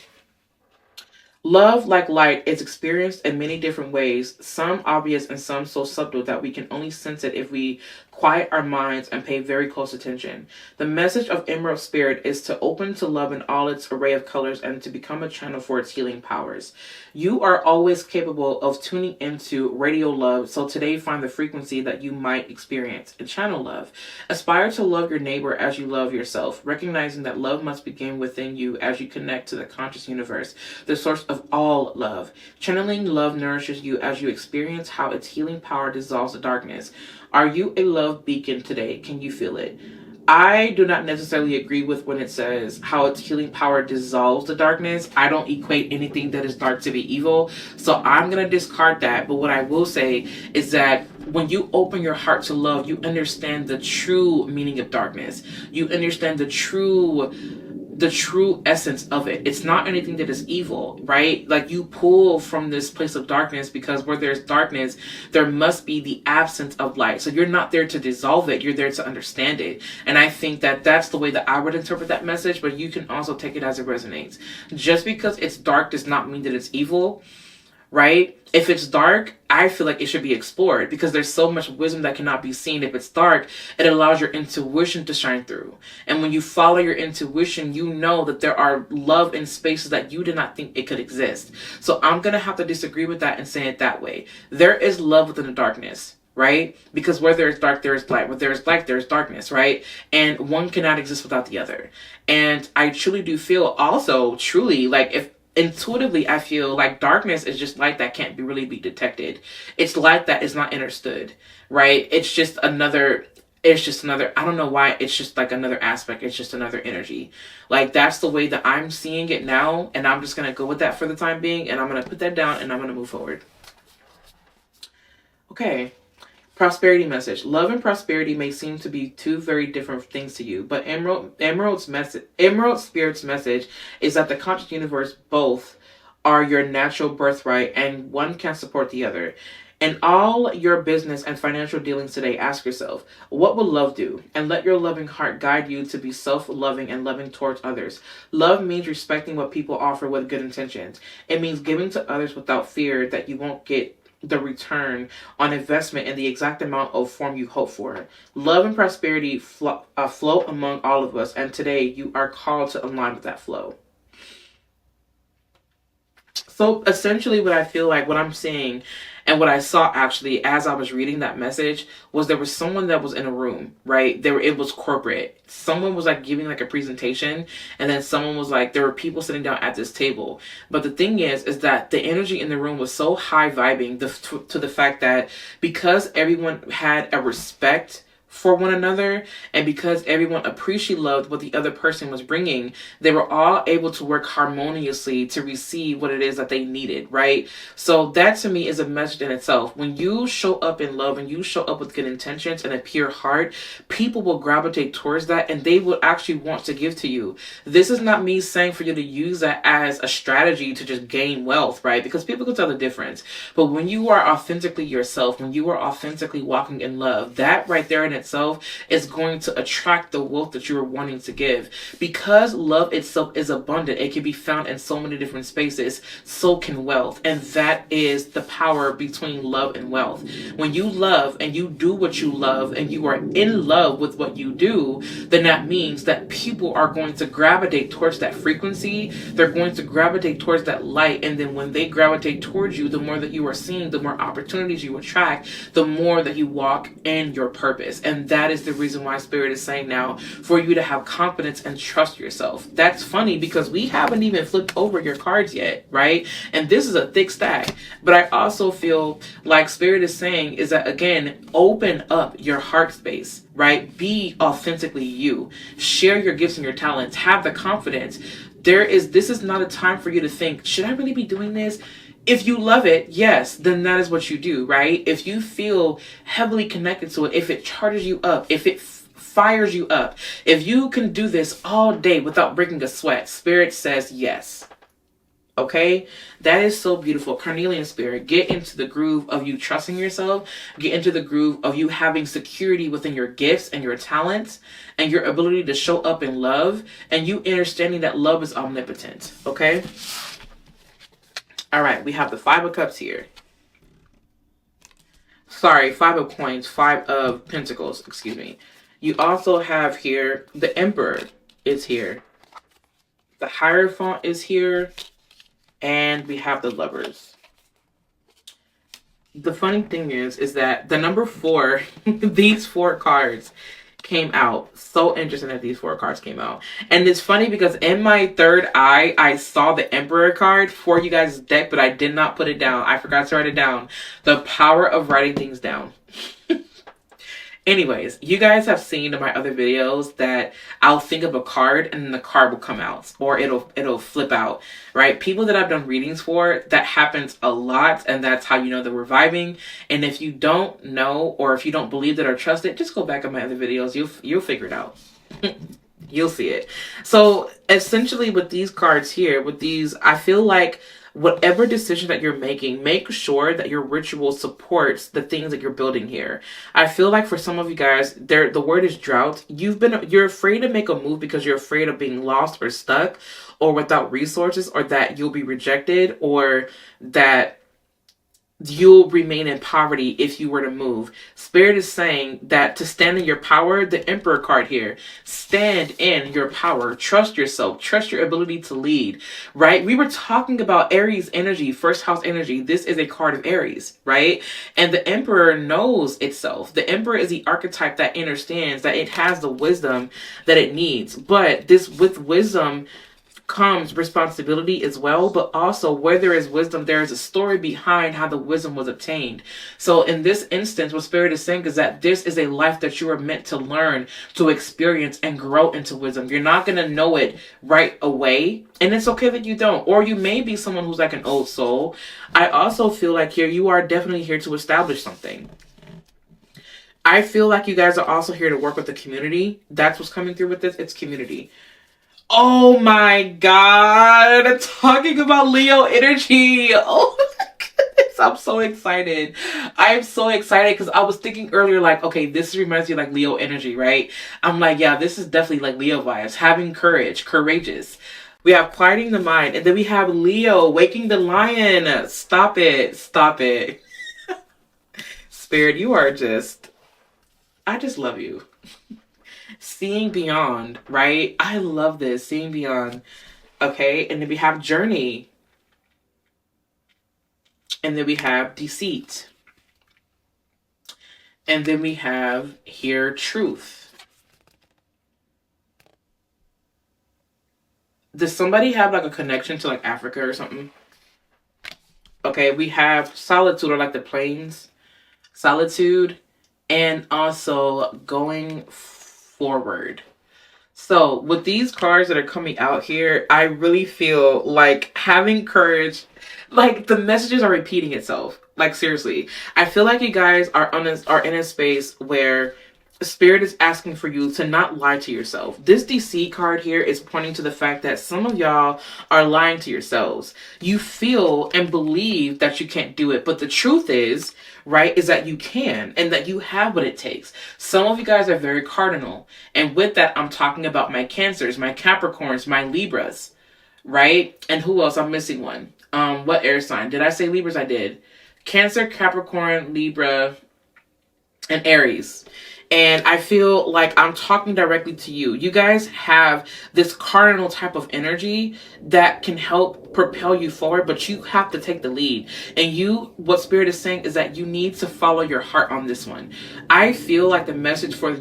Love, like light, is experienced in many different ways, some obvious and some so subtle that we can only sense it if we quiet our minds and pay very close attention. The message of Emerald Spirit is to open to love in all its array of colors and to become a channel for its healing powers. You are always capable of tuning into radio love, so today find the frequency that you might experience and channel love. Aspire to love your neighbor as you love yourself, recognizing that love must begin within you as you connect to the conscious universe, the source of all love. Channeling love nourishes you as you experience how its healing power dissolves the darkness. Are you a love beacon today? Can you feel it? I do not necessarily agree with when it says how its healing power dissolves the darkness. I don't equate anything that is dark to be evil, so I'm going to discard that. But what I will say is that when you open your heart to love, you understand the true meaning of darkness. You understand the true essence of it. It's not anything that is evil, right? Like, you pull from this place of darkness because where there's darkness, there must be the absence of light. So you're not there to dissolve it, you're there to understand it. And I think that that's the way that I would interpret that message, but you can also take it as it resonates. Just because it's dark does not mean that it's evil, right? If it's dark, I feel like it should be explored because there's so much wisdom that cannot be seen. If it's dark, it allows your intuition to shine through. And when you follow your intuition, you know that there are love in spaces that you did not think it could exist. So I'm going to have to disagree with that and say it that way. There is love within the darkness, right? Because where there is dark, there is light. Where there is light, there is darkness, right? And one cannot exist without the other. And I truly do feel also truly like if intuitively, I feel like darkness is just light that can't really be detected. It's light that is not understood, right? It's just another, I don't know why, it's just like another aspect. It's just another energy. Like, that's the way that I'm seeing it now. And I'm just going to go with that for the time being. And I'm going to put that down and I'm going to move forward. Okay. Prosperity message. Love and prosperity may seem to be two very different things to you, but Emerald Spirit's message is that the conscious universe both are your natural birthright and one can support the other. In all your business and financial dealings today, ask yourself, what will love do? And let your loving heart guide you to be self-loving and loving towards others. Love means respecting what people offer with good intentions. It means giving to others without fear that you won't get the return on investment in the exact amount of form you hope for. Love and prosperity flow among all of us, and today you are called to align with that flow. So essentially what I feel like, what I'm seeing and what I saw actually as I was reading that message was there was someone that was in a room, right? It was corporate. Someone was like giving like a presentation, and then someone was like, there were people sitting down at this table. But the thing is that the energy in the room was so high vibing to the fact that because everyone had a respect for one another, and because everyone appreciated loved what the other person was bringing, they were all able to work harmoniously to receive what it is that they needed, right? So that to me is a message in itself. When you show up in love and you show up with good intentions and a pure heart, people will gravitate towards that and they will actually want to give to you. This is not me saying for you to use that as a strategy to just gain wealth, right? Because people can tell the difference. But when you are authentically yourself, when you are authentically walking in love, that right there in itself is going to attract the wealth that you're wanting to give. Because love itself is abundant, it can be found in so many different spaces, so can wealth. And that is the power between love and wealth. When you love and you do what you love and you are in love with what you do, then that means that people are going to gravitate towards that frequency. They're going to gravitate towards that light. And then when they gravitate towards you, the more that you are seeing, the more opportunities you attract, the more that you walk in your purpose. And that is the reason why Spirit is saying now for you to have confidence and trust yourself. That's funny because we haven't even flipped over your cards yet, right? And this is a thick stack. But I also feel like Spirit is saying is that, again, open up your heart space, right? Be authentically you. Share your gifts and your talents. Have the confidence. This is not a time for you to think, should I really be doing this? If you love it, yes, then that is what you do, right? If you feel heavily connected to it, if it charges you up, if it fires you up, if you can do this all day without breaking a sweat, Spirit says yes. Okay, that is so beautiful. Carnelian Spirit, get into the groove of you trusting yourself. Get into the groove of you having security within your gifts and your talents and your ability to show up in love, and you understanding that love is omnipotent. Okay. All right, we have the Five of Cups here. Sorry, Five of Coins, Five of Pentacles, excuse me. You also have here, the Emperor is here. The Hierophant is here. And we have the Lovers. The funny thing is that the number 4, these 4 cards came out. So interesting that these 4 cards came out. And it's funny because in my third eye, I saw the Emperor card for you guys' deck, but I did not put it down. I forgot to write it down. The power of writing things down. Anyways, you guys have seen in my other videos that I'll think of a card and then the card will come out or it'll flip out, right? People that I've done readings for, that happens a lot, and that's how you know they're reviving. And if you don't know, or if you don't believe that or trust it, just go back in my other videos. You'll figure it out. You'll see it. So essentially with these cards here, with these, I feel like whatever decision that you're making, make sure that your ritual supports the things that you're building here. I feel like for some of you guys, the word is drought. You're afraid to make a move because you're afraid of being lost or stuck or without resources, or that you'll be rejected, or that you'll remain in poverty if you were to move. Spirit is saying that to stand in your power, the Emperor card here, stand in your power, trust yourself, trust your ability to lead, right? We were talking about Aries energy, first house energy. This is a card of Aries, right? And the Emperor knows itself. The Emperor is the archetype that understands that it has the wisdom that it needs. But this, with wisdom comes responsibility as well, but also where there is wisdom, there is a story behind how the wisdom was obtained. So in this instance, what Spirit is saying is that this is a life that you are meant to learn, to experience, and grow into wisdom. You're not going to know it right away, and it's okay that you don't. Or you may be someone who's like an old soul. I also feel like here you are definitely here to establish something. I feel like you guys are also here to work with the community. That's what's coming through with this. It's community. Oh my God, talking about Leo energy. Oh my goodness, I'm so excited. I'm so excited because I was thinking earlier, like, okay, this reminds me of like Leo energy, right? I'm like, yeah, this is definitely like Leo vibes. Having courage, courageous. We have quieting the mind, and then we have Leo, waking the lion. Stop it, stop it. Spirit, you are just, I just love you. Seeing beyond, right? I love this. Seeing beyond. Okay. And then we have journey. And then we have deceit. And then we have here truth. Does somebody have like a connection to like Africa or something? Okay. We have solitude, or like the plains. Solitude. And also going forward. So with these cards that are coming out here, I really feel like having courage, like the messages are repeating itself. Like seriously, I feel like you guys are in a space where Spirit is asking for you to not lie to yourself. This deceit card here is pointing to the fact that some of y'all are lying to yourselves. You feel and believe that you can't do it, but the truth is, right, is that you can, and that you have what it takes. Some of you guys are very cardinal, and with that, I'm talking about my Cancers, my Capricorns, my Libras, right? And who else? I'm missing one. What air sign? Did I say Libras? I did. Cancer, Capricorn, Libra, and Aries. And I feel like I'm talking directly to you. You guys have this cardinal type of energy that can help propel you forward, but you have to take the lead. And what Spirit is saying is that you need to follow your heart on this one. I feel like the message for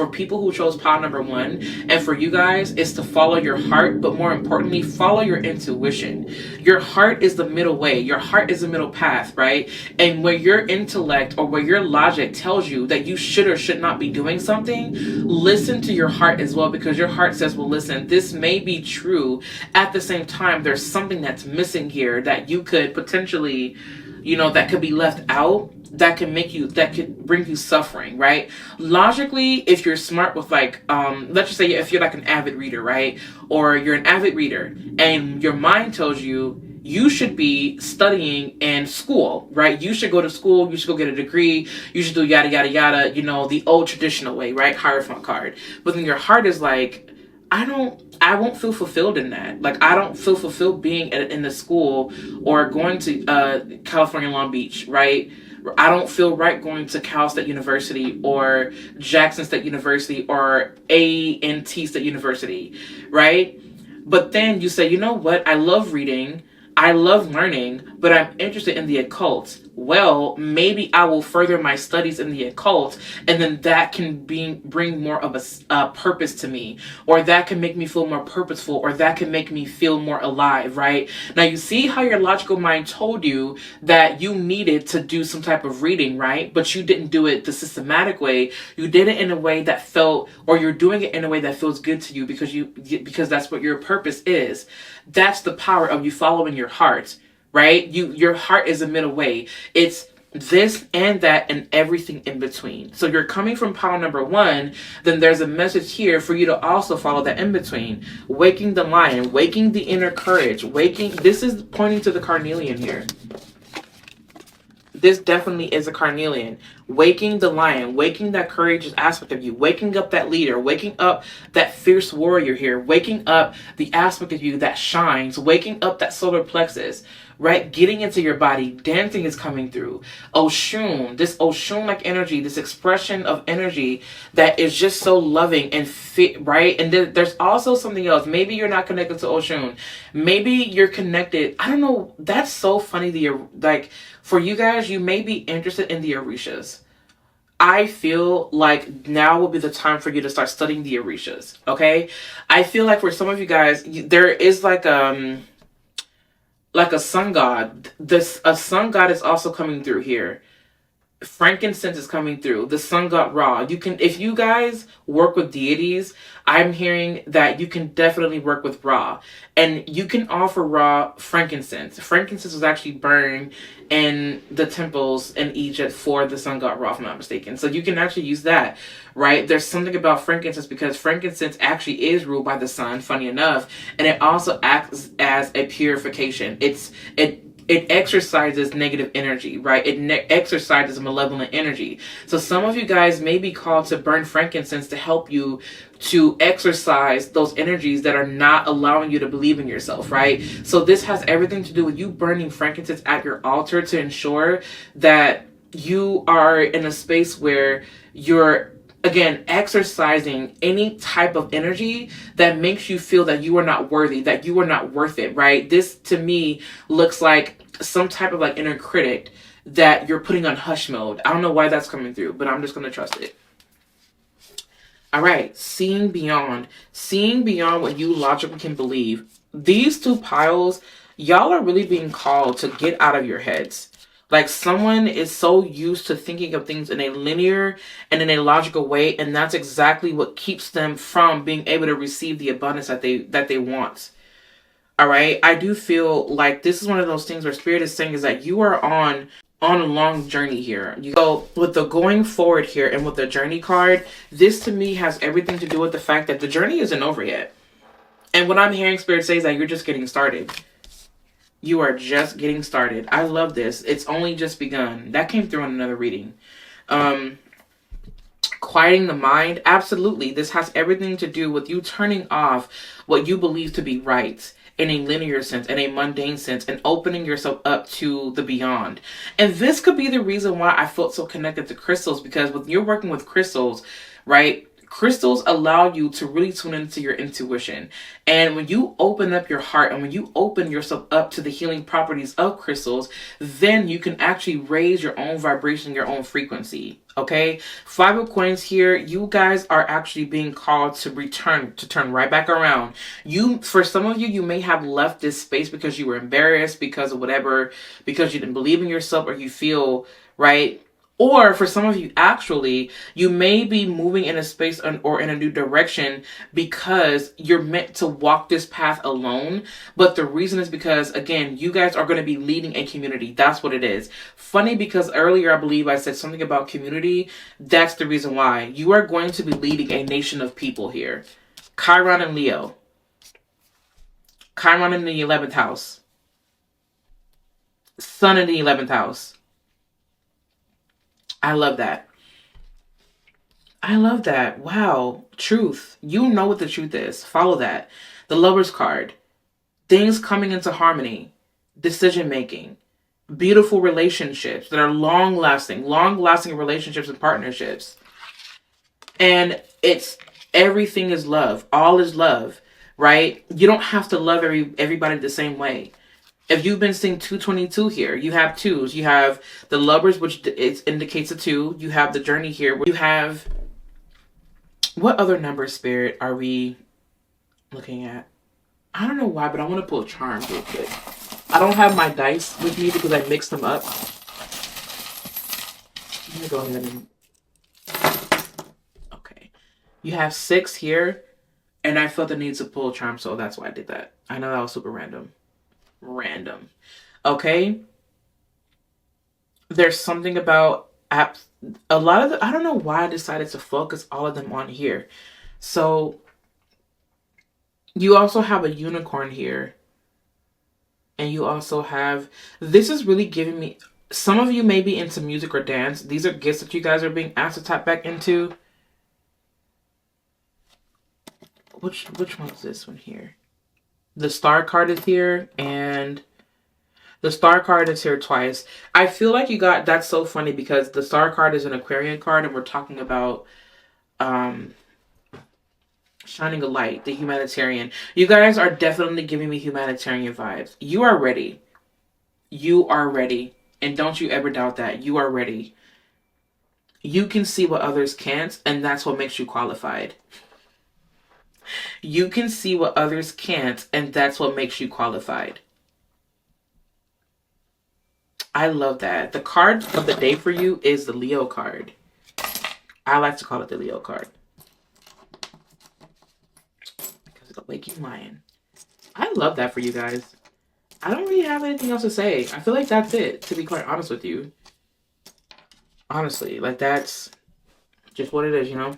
people who chose pile number 1 and for you guys is to follow your heart, but more importantly, follow your intuition. Your heart is the middle way. Your heart is the middle path, right? And where your intellect or where your logic tells you that you should or should not be doing something, listen to your heart as well, because your heart says, well, listen, this may be true. At the same time, there's something that's missing here that you could potentially, that could be left out, that could bring you suffering, right? Logically, if you're smart with let's just say if you're like an avid reader, right? Or you're an avid reader and your mind tells you, you should be studying in school, right? You should go to school. You should go get a degree. You should do yada, yada, yada, the old traditional way, right? Hierophant card. But then your heart is like, I won't feel fulfilled in that. Like, I don't feel fulfilled being in the school or going to California Long Beach, right? I don't feel right going to Cal State University or Jackson State University or A&T State University, right? But then you say, you know what? I love reading. I love learning, but I'm interested in the occult. Well, maybe I will further my studies in the occult, and then that can bring more of a purpose to me, or that can make me feel more purposeful, or that can make me feel more alive, right? Now, you see how your logical mind told you that you needed to do some type of reading, right? But you didn't do it the systematic way. You did it in a way that felt, or you're doing it in a way that feels good to you because that's what your purpose is. That's the power of you following your heart, right? Your heart is a middle way. It's this and that and everything in between. So you're coming from pile number 1, then there's a message here for you to also follow that in between. Waking the lion, waking the inner courage, this is pointing to the carnelian here. This definitely is a carnelian. Waking the lion, waking that courageous aspect of you, waking up that leader, waking up that fierce warrior here, waking up the aspect of you that shines, waking up that solar plexus, right? Getting into your body, dancing is coming through. Oshun, this Oshun-like energy, this expression of energy that is just so loving and fit, right? And then there's also something else. Maybe you're not connected to Oshun. Maybe you're connected. I don't know. That's so funny. For you guys, you may be interested in the Orishas. I feel like now will be the time for you to start studying the Orishas, okay? I feel like for some of you guys, there is like a sun god. A sun god is also coming through here. Frankincense is coming through. The sun god Ra. If you guys work with deities, I'm hearing that you can definitely work with Ra. And you can offer Ra frankincense. Frankincense was actually burned in the temples in Egypt for the sun god Ra, if I'm not mistaken. So you can actually use that, right? There's something about frankincense because frankincense actually is ruled by the sun, funny enough. And it also acts as a purification. It exercises negative energy, right? It exercises malevolent energy. So some of you guys may be called to burn frankincense to help you to exercise those energies that are not allowing you to believe in yourself, right? So this has everything to do with you burning frankincense at your altar to ensure that you are in a space where you're, again, exercising any type of energy that makes you feel that you are not worthy, that you are not worth it, right? This to me looks like some type of inner critic that you're putting on hush mode. I don't know why that's coming through, but I'm just going to trust it. All right, seeing beyond what you logically can believe. These two piles, y'all are really being called to get out of your heads. Like someone is so used to thinking of things in a linear and in a logical way, and that's exactly what keeps them from being able to receive the abundance that they want. All right, I do feel like this is one of those things where Spirit is saying is that you are on a long journey here. You go with the going forward here and with the journey card. This to me has everything to do with the fact that the journey isn't over yet. And what I'm hearing Spirit say is that you're just getting started. You are just getting started. I love this. It's only just begun. That came through in another reading. Quieting the mind. Absolutely. This has everything to do with you turning off what you believe to be right in a linear sense, in a mundane sense, and opening yourself up to the beyond. And this could be the reason why I felt so connected to crystals, because when you're working with crystals, right? Crystals allow you to really tune into your intuition. And when you open up your heart and when you open yourself up to the healing properties of crystals, then you can actually raise your own vibration, your own frequency. Okay? 5 of Coins here. You guys are actually being called to turn right back around. For some of you, you may have left this space because you were embarrassed, because of whatever, because you didn't believe in yourself, or you feel, right, Or for some of you, actually, you may be moving in a space or in a new direction because you're meant to walk this path alone. But the reason is because, again, you guys are going to be leading a community. That's what it is. Funny, because earlier I believe I said something about community. That's the reason why. You are going to be leading a nation of people here. Chiron and Leo. Chiron in the 11th house. Sun in the 11th house. I love that. I love that. Wow. Truth. You know what the truth is. Follow that. The Lover's card. Things coming into harmony. Decision making. Beautiful relationships that are long lasting relationships and partnerships. And it's everything is love. All is love, right? You don't have to love everybody the same way. If you've been seeing 222 here, you have twos. You have the Lovers, which it indicates a 2. You have the Journey here. You have... What other number, Spirit, are we looking at? I don't know why, but I want to pull Charms real quick. I don't have my dice with me because I mixed them up. Let me go ahead and... Okay. You have 6 here, and I felt the need to pull Charm, so that's why I did that. I know that was super random. Okay, there's something about a lot of I don't know why I decided to focus all of them on here. So you also have a unicorn here, and you also have, this is really giving me, some of you may be into music or dance. These are gifts that you guys are being asked to tap back into. Which one's this one here? The Star card is here, and the Star card is here twice. I feel like you got, that's so funny because the Star card is an Aquarian card, and we're talking about shining a light, the humanitarian. You guys are definitely giving me humanitarian vibes. You are ready. You are ready. And don't you ever doubt that. You are ready. You can see what others can't, and that's what makes you qualified. You can see what others can't, and that's what makes you qualified. I love that. The card of the day for you is the Leo card. I like to call it the Leo card. Because it'll wake you lion. I love that for you guys. I don't really have anything else to say. I feel like that's it, to be quite honest with you. Honestly, like that's just what it is, you know?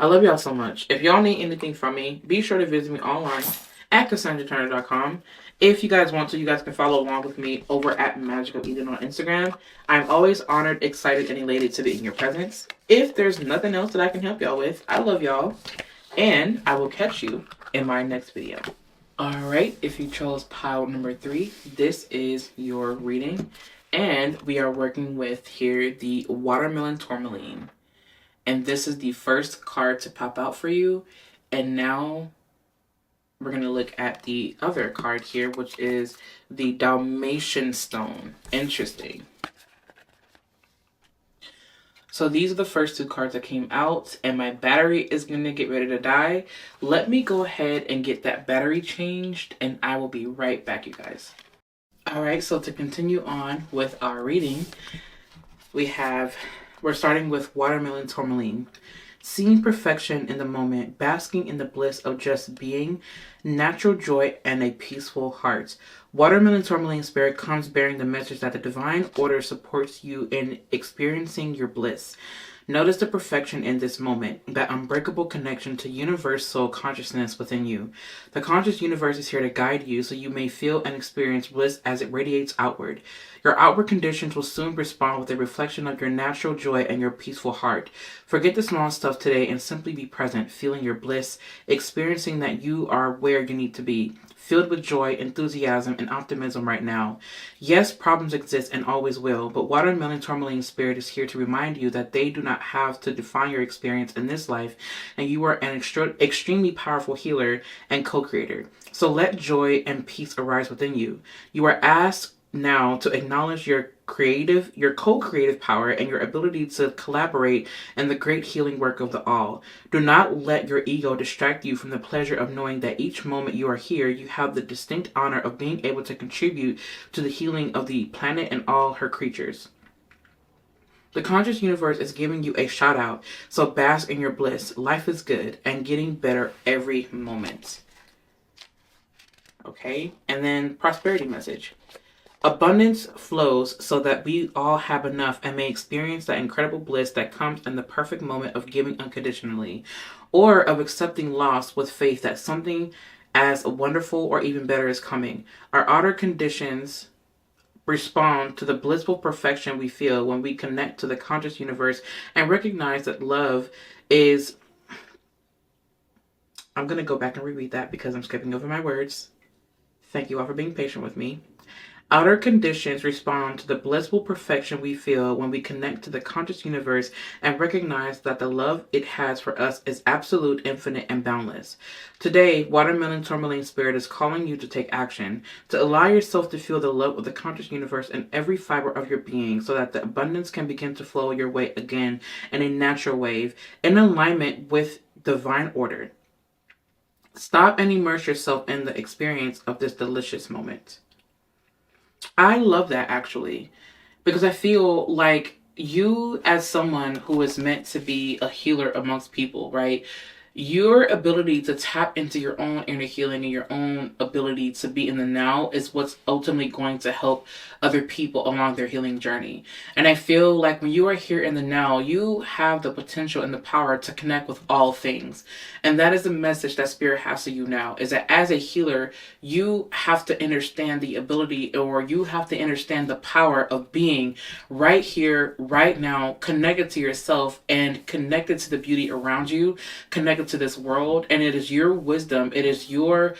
I love y'all so much. If y'all need anything from me, be sure to visit me online at CassandraTurner.com. If you guys want to, you guys can follow along with me over at Magical Eden on Instagram. I'm always honored, excited, and elated to be in your presence. If there's nothing else that I can help y'all with, I love y'all. And I will catch you in my next video. Alright, if you chose pile number 3, this is your reading. And we are working with here the Watermelon Tourmaline. And this is the first card to pop out for you. And now we're going to look at the other card here, which is the Dalmatian Stone. Interesting. So these are the first 2 cards that came out, and my battery is going to get ready to die. Let me go ahead and get that battery changed, and I will be right back, you guys. Alright, so to continue on with our reading, we're starting with Watermelon Tourmaline. Seeing perfection in the moment, basking in the bliss of just being, natural joy, and a peaceful heart. Watermelon Tourmaline Spirit comes bearing the message that the divine order supports you in experiencing your bliss. Notice the perfection in this moment, that unbreakable connection to universal consciousness within you. The conscious universe is here to guide you so you may feel and experience bliss as it radiates outward. Your outward conditions will soon respond with a reflection of your natural joy and your peaceful heart. Forget the small stuff today and simply be present, feeling your bliss, experiencing that you are where you need to be, filled with joy, enthusiasm, and optimism right now. Yes, problems exist and always will, but Watermelon Tourmaline Spirit is here to remind you that they do not have to define your experience in this life, and you are an extremely powerful healer and co-creator. So let joy and peace arise within you. You are asked now to acknowledge your co-creative power and your ability to collaborate in the great healing work of the all. Do not let your ego distract you from the pleasure of knowing that each moment you are here, you have the distinct honor of being able to contribute to the healing of the planet and all her creatures. The conscious universe is giving you a shout out. So bask in your bliss. Life is good and getting better every moment. Okay? And then prosperity message. Abundance flows so that we all have enough and may experience that incredible bliss that comes in the perfect moment of giving unconditionally or of accepting loss with faith that something as wonderful or even better is coming. Our outer conditions respond to the blissful perfection we feel when we connect to the conscious universe and recognize that love is... I'm going to go back and reread that because I'm skipping over my words. Thank you all for being patient with me. Outer conditions respond to the blissful perfection we feel when we connect to the conscious universe and recognize that the love it has for us is absolute, infinite, and boundless. Today, Watermelon Tourmaline Spirit is calling you to take action, to allow yourself to feel the love of the conscious universe in every fiber of your being so that the abundance can begin to flow your way again in a natural wave, in alignment with divine order. Stop and immerse yourself in the experience of this delicious moment. I love that, actually, because I feel like you, as someone who is meant to be a healer amongst people, right? Your ability to tap into your own inner healing and your own ability to be in the now is what's ultimately going to help other people along their healing journey. And I feel like when you are here in the now, you have the potential and the power to connect with all things. And that is the message that Spirit has to you now, is that as a healer, you have to understand the ability, or you have to understand the power of being right here, right now, connected to yourself and connected to the beauty around you, connected to this world. And it is your wisdom, it is your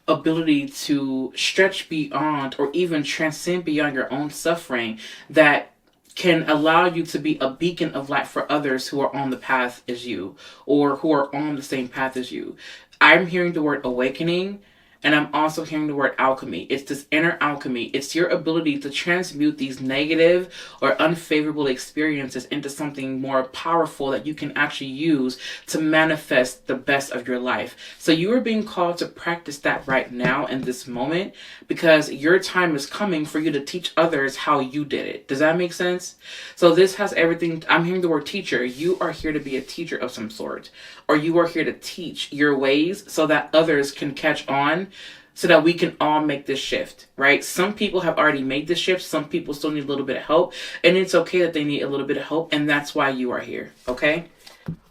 ability to stretch beyond or even transcend beyond your own suffering that can allow you to be a beacon of light for others who are on the path as you, or who are on the same path as you. I'm hearing the word awakening, and I'm also hearing the word alchemy. It's this inner alchemy. It's your ability to transmute these negative or unfavorable experiences into something more powerful that you can actually use to manifest the best of your life. So you are being called to practice that right now in this moment, because your time is coming for you to teach others how you did it. Does that make sense? So this has everything. I'm hearing the word teacher. You are here to be a teacher of some sort, or you are here to teach your ways so that others can catch on, so that we can all make this shift, right? Some people have already made this shift. Some people still need a little bit of help, and it's okay that they need a little bit of help, and that's why you are here, okay?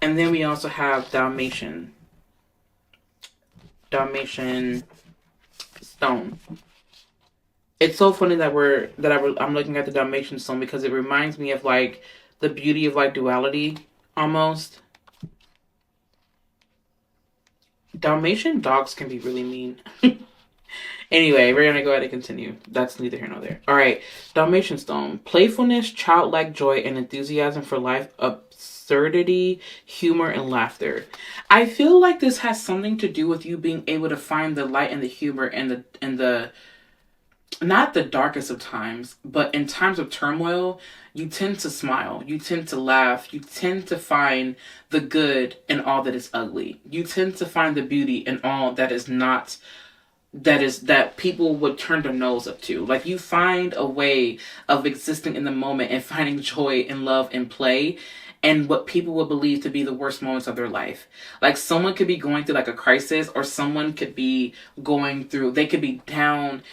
And then we also have Dalmatian stone. It's so funny that I'm looking at the Dalmatian stone, because it reminds me of like the beauty of like duality almost. Dalmatian dogs can be really mean. Anyway, we're going to go ahead and continue. That's neither here nor there. All right. Dalmatian stone. Playfulness, childlike joy, and enthusiasm for life. Absurdity, humor, and laughter. I feel like this has something to do with you being able to find the light and the humor and the not the darkest of times, but in times of turmoil, you tend to smile, you tend to laugh, you tend to find the good in all that is ugly. You tend to find the beauty in all that is not, that people would turn their nose up to. Like, you find a way of existing in the moment and finding joy and love and play and what people would believe to be the worst moments of their life. Like, someone could be going through like a crisis, or someone could be they could be down,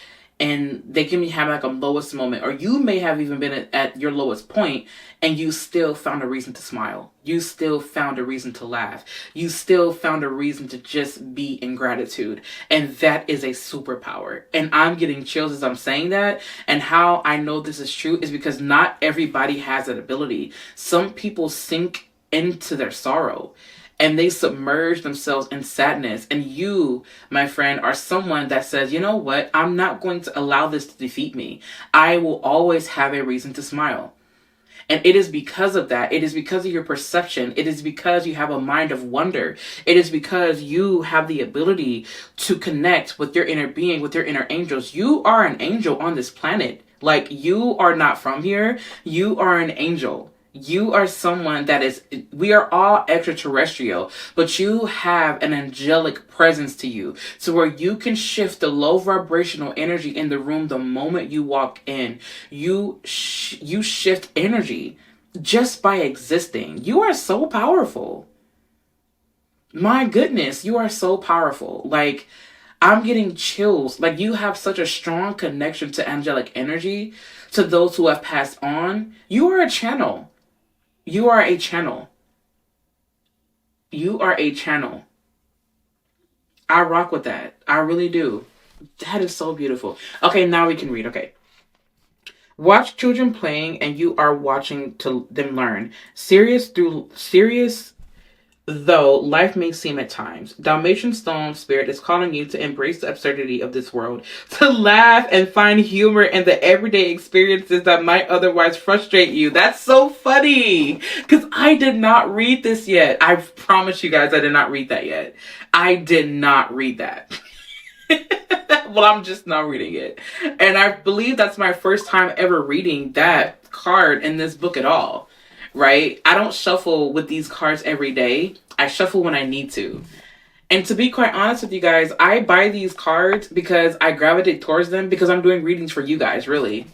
and they can have like a lowest moment, or you may have even been at your lowest point, and you still found a reason to smile. You still found a reason to laugh. You still found a reason to just be in gratitude. And that is a superpower. And I'm getting chills as I'm saying that. And how I know this is true is because not everybody has that ability. Some people sink into their sorrow, and they submerge themselves in sadness. And you, my friend, are someone that says, you know what? I'm not going to allow this to defeat me. I will always have a reason to smile. And it is because of that. It is because of your perception. It is because you have a mind of wonder. It is because you have the ability to connect with your inner being, with your inner angels. You are an angel on this planet. Like, you are not from here. You are an angel. You are someone that is, we are all extraterrestrial, but you have an angelic presence to you, so where you can shift the low vibrational energy in the room the moment you walk in. You shift energy. just by existing. You are so powerful. My goodness, you are so powerful. Like, I'm getting chills. Like, you have such a strong connection to angelic energy, to those who have passed on. You are a channel. You are a channel. You are a channel. I rock with that. I really do. That is so beautiful. Okay, now we can read. Okay. Watch children playing and you are watching to them learn. Serious though life may seem at times. Dalmatian Stone Spirit is calling you to embrace the absurdity of this world, to laugh and find humor in the everyday experiences that might otherwise frustrate you. That's so funny, because I did not read this yet. I promise you guys I did not read that yet. I did not read that. Well, I'm just now reading it. And I believe that's my first time ever reading that card in this book at all. Right? I don't shuffle with these cards every day. I shuffle when I need to. And to be quite honest with you guys, I buy these cards because I gravitate towards them because I'm doing readings for you guys, really.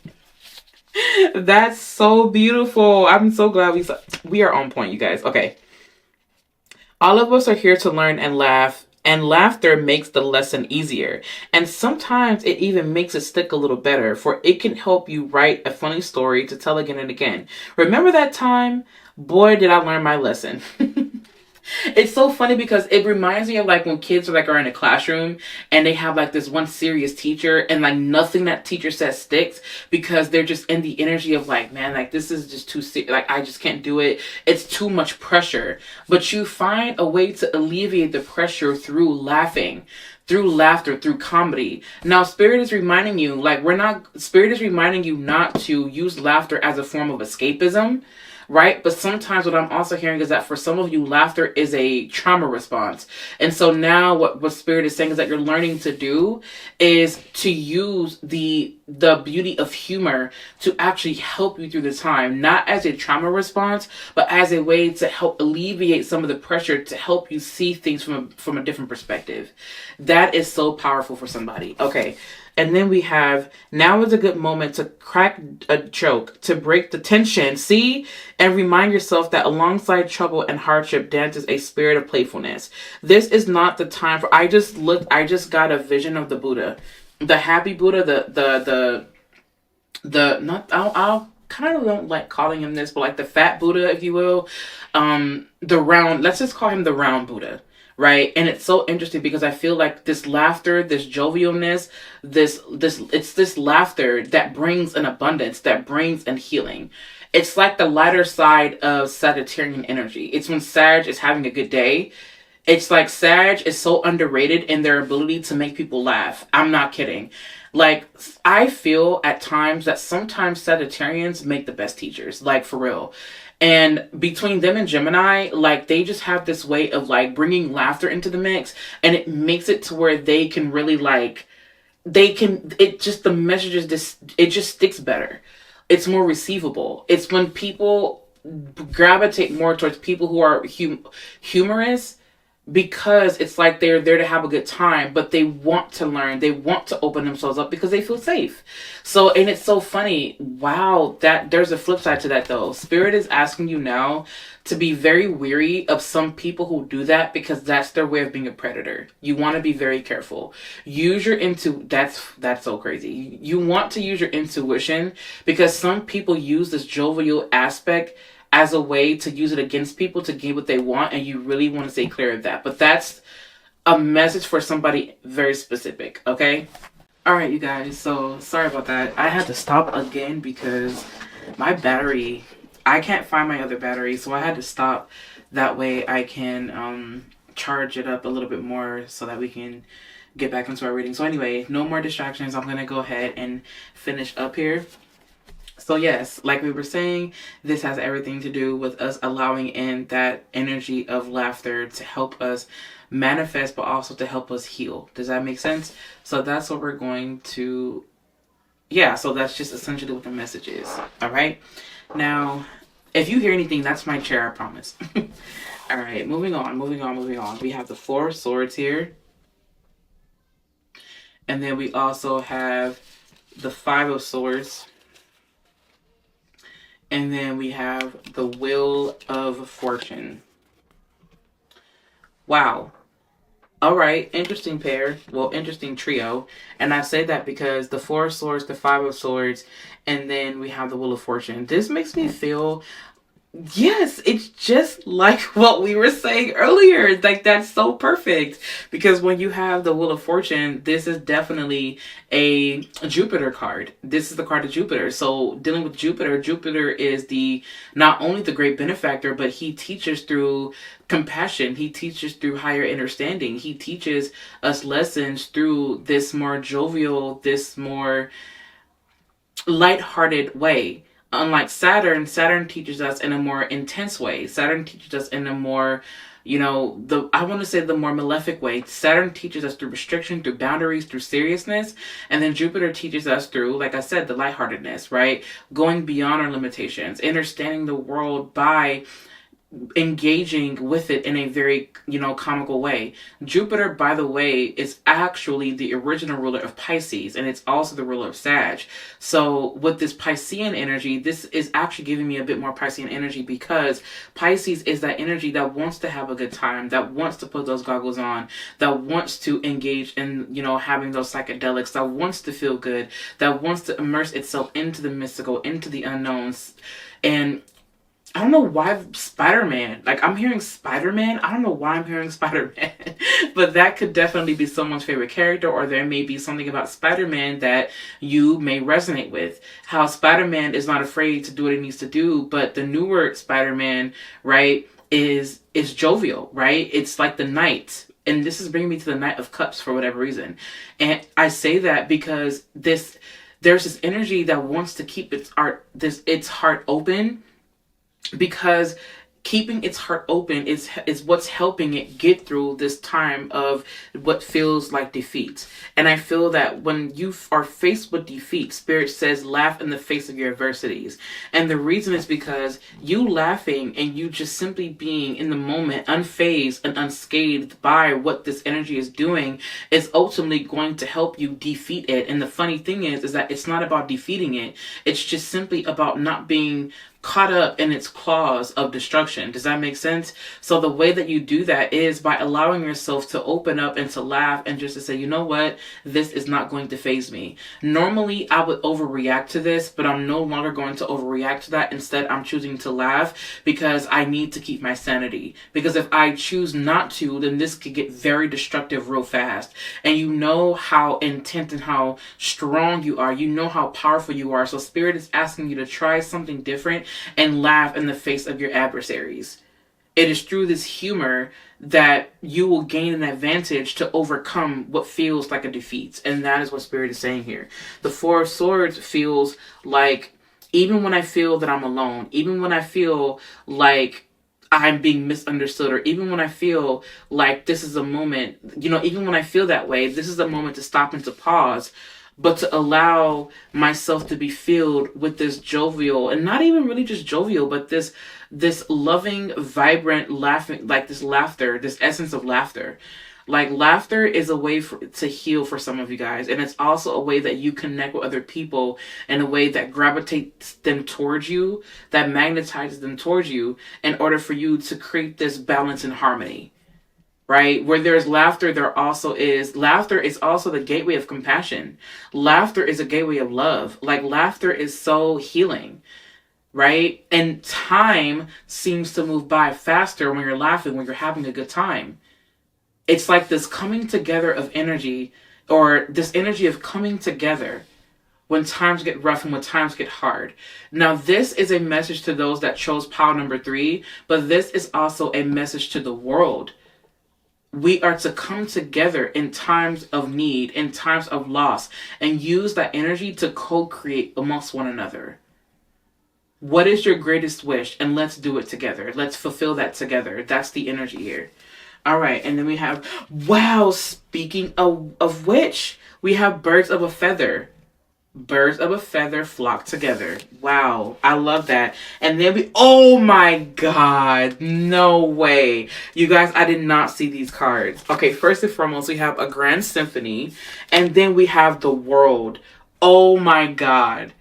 That's so beautiful. I'm so glad we are on point, you guys. Okay. All of us are here to learn and laugh, and laughter makes the lesson easier. And sometimes it even makes it stick a little better, for it can help you write a funny story to tell again and again. Remember that time? Boy, did I learn my lesson. It's so funny because it reminds me of like when kids are in a classroom and they have like this one serious teacher and like nothing that teacher says sticks because they're just in the energy of like, man, like this is just too like I just can't do it. It's too much pressure. But you find a way to alleviate the pressure through laughing, through laughter, through comedy. Now, Spirit is reminding you not to use laughter as a form of escapism, right? But sometimes what I'm also hearing is that for some of you, laughter is a trauma response. And so now what Spirit is saying is that you're learning to do is to use the beauty of humor to actually help you through the time, not as a trauma response, but as a way to help alleviate some of the pressure, to help you see things from a different perspective. That is so powerful for somebody. Okay. And then we have, now is a good moment to crack a joke, to break the tension, see? And remind yourself that alongside trouble and hardship dances a spirit of playfulness. This is not the time for, I just got a vision of the Buddha. The happy Buddha, I'll kind of don't like calling him this, but like the fat Buddha, if you will. Let's just call him the round Buddha. Right. And it's so interesting because I feel like this laughter, this jovialness, it's this laughter that brings an abundance, that brings an healing. It's like the lighter side of Sagittarian energy. It's when Sag is having a good day. It's like Sag is so underrated in their ability to make people laugh. I'm not kidding. Like, I feel at times that sometimes Sagittarians make the best teachers, like for real. And between them and Gemini, like they just have this way of like bringing laughter into the mix, and it makes it to where they can really the messages it just sticks better. It's more receivable. It's when people gravitate more towards people who are humorous, because it's like they're there to have a good time, but they want to learn, they want to open themselves up because they feel safe. So, and it's so funny, wow, that there's a flip side to that though. Spirit is asking you now to be very weary of some people who do that, because that's their way of being a predator. You want to be very careful. Use your that's so crazy. You want to use your intuition, because some people use this jovial aspect as a way to use it against people to get what they want, and you really want to stay clear of that. But that's a message for somebody very specific, okay? All right, you guys, so sorry about that. I had to stop again because my battery, I can't find my other battery, so I had to stop. That way I can charge it up a little bit more so that we can get back into our reading. So anyway, no more distractions. I'm going to go ahead and finish up here. So yes, like we were saying, this has everything to do with us allowing in that energy of laughter to help us manifest, but also to help us heal. Does that make sense? So that's what we're going to, so that's just essentially what the message is. All right. Now, if you hear anything, that's my chair, I promise. All right, moving on. We have the Four of Swords here. And then we also have the Five of Swords. And then we have the Wheel of Fortune. Wow. All right, interesting pair. Well, interesting trio. And I say that because the Four of Swords, the Five of Swords, and then we have the Wheel of Fortune. This makes me feel, yes, it's just like what we were saying earlier. Like, that's so perfect. Because when you have the Wheel of Fortune, this is definitely a Jupiter card. This is the card of Jupiter. So dealing with Jupiter, Jupiter is the not only the great benefactor, but he teaches through compassion. He teaches through higher understanding. He teaches us lessons through this more jovial, this more lighthearted way. Unlike Saturn, Saturn teaches us in a more intense way. Saturn teaches us in a more, I want to say the more malefic way. Saturn teaches us through restriction, through boundaries, through seriousness. And then Jupiter teaches us through, like I said, the lightheartedness, right? Going beyond our limitations, understanding the world by engaging with it in a very, comical way. Jupiter, by the way, is actually the original ruler of Pisces, and it's also the ruler of Sag. So with this Piscean energy, this is actually giving me a bit more Piscean energy, because Pisces is that energy that wants to have a good time, that wants to put those goggles on, that wants to engage in, having those psychedelics, that wants to feel good, that wants to immerse itself into the mystical, into the unknowns. And I don't know why Spider-Man. Like, I'm hearing Spider-Man. I don't know why I'm hearing Spider-Man. But that could definitely be someone's favorite character, or there may be something about Spider-Man that you may resonate with. How Spider-Man is not afraid to do what he needs to do, but the newer Spider-Man, right, is jovial, right? It's like the Knight. And this is bringing me to the Knight of Cups for whatever reason. And I say that because there's this energy that wants to keep its heart open, because keeping its heart open is what's helping it get through this time of what feels like defeat. And I feel that when you are faced with defeat, Spirit says laugh in the face of your adversities. And the reason is because you laughing and you just simply being in the moment, unfazed and unscathed by what this energy is doing, is ultimately going to help you defeat it. And the funny thing is that it's not about defeating it. It's just simply about not being caught up in its claws of destruction. Does that make sense? So the way that you do that is by allowing yourself to open up and to laugh and just to say, you know what? This is not going to faze me. Normally, I would overreact to this, but I'm no longer going to overreact to that. Instead, I'm choosing to laugh because I need to keep my sanity. Because if I choose not to, then this could get very destructive real fast. And you know how intent and how strong you are. You know how powerful you are. So Spirit is asking you to try something different and laugh in the face of your adversaries. It is through this humor that you will gain an advantage to overcome what feels like a defeat. And that is what Spirit is saying here. The Four of Swords feels like, even when I feel that I'm alone, even when I feel like I'm being misunderstood, or even when I feel like this is a moment, even when I feel that way, this is a moment to stop and to pause, but to allow myself to be filled with this jovial, and not even really just jovial, but this loving, vibrant laughing, like this laughter, this essence of laughter. Like, laughter is a way to heal for some of you guys. And it's also a way that you connect with other people in a way that gravitates them towards you, that magnetizes them towards you, in order for you to create this balance and harmony. Right? Where there's laughter, laughter is also the gateway of compassion. Laughter is a gateway of love. Like, laughter is so healing, right? And time seems to move by faster when you're laughing, when you're having a good time. It's like this coming together of energy, or this energy of coming together when times get rough and when times get hard. Now, this is a message to those that chose pile number 3, but this is also a message to the world. We are to come together in times of need, in times of loss, and use that energy to co-create amongst one another. What is your greatest wish? And let's do it together. Let's fulfill that together. That's the energy here. All right, and then we have, wow, speaking of which, we have birds of a feather. Birds of a feather flock together. Wow, I love that. And then oh my God, no way. You guys, I did not see these cards. Okay, first and foremost, we have a grand symphony, and then we have the world. Oh my God.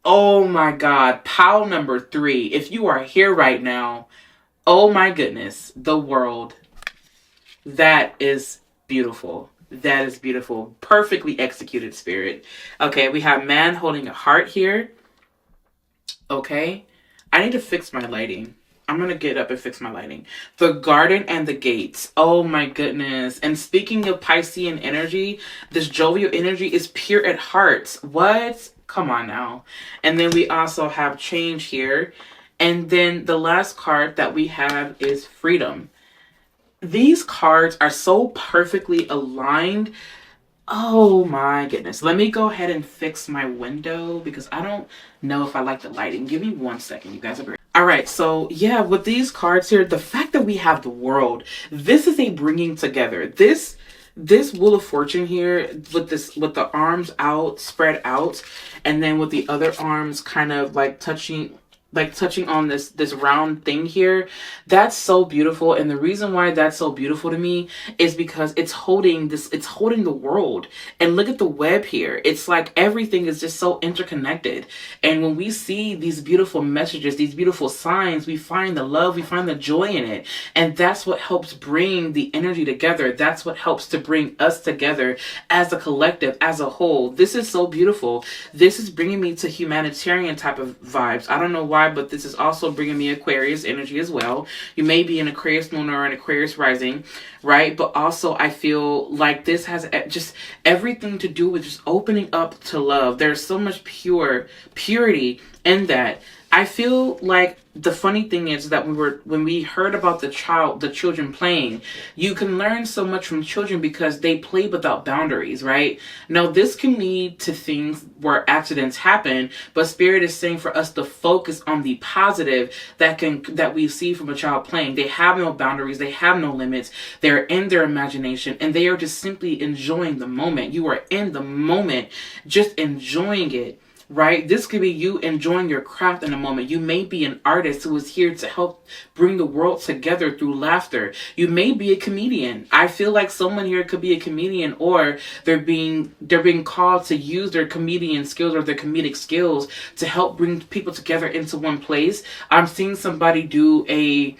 Oh my God. Pile number 3. If you are here right now, oh my goodness, the world. That is beautiful. That is beautiful. Perfectly executed, spirit. Okay, we have man holding a heart here. Okay. I need to fix my lighting. I'm going to get up and fix my lighting. The garden and the gates. Oh my goodness. And speaking of Piscean energy, this jovial energy is pure at heart. What? Come on now. And then we also have change here. And then the last card that we have is freedom. These cards are so perfectly aligned. Oh my goodness. Let me go ahead and fix my window because I don't know if I like the lighting. Give me 1 second. You guys agree? All right. So yeah, with these cards here, the fact that we have the world, this is a bringing together. This Wheel of Fortune here with the arms out, spread out, and then with the other arms kind of like touching on this round thing here. That's so beautiful. And the reason why that's so beautiful to me is because it's holding the world. And look at the web here. It's like everything is just so interconnected. And when we see these beautiful messages, these beautiful signs, we find the love, we find the joy in it. And that's what helps bring the energy together. That's what helps to bring us together as a collective, as a whole. This is so beautiful. This is bringing me to humanitarian type of vibes. I don't know why, but this is also bringing me Aquarius energy as well. You may be an Aquarius moon or an Aquarius rising, right? But also I feel like this has just everything to do with just opening up to love. There's so much purity in that. I feel like the funny thing is that when we heard about the children playing, you can learn so much from children because they play without boundaries, right? Now this can lead to things where accidents happen, but Spirit is saying for us to focus on the positive that we see from a child playing. They have no boundaries, they have no limits, they're in their imagination, and they are just simply enjoying the moment. You are in the moment, just enjoying it. Right? This could be you enjoying your craft in a moment. You may be an artist who is here to help bring the world together through laughter. You may be a comedian. I feel like someone here could be a comedian, or they're being called to use their comedian skills or their comedic skills to help bring people together into one place. I'm seeing somebody do a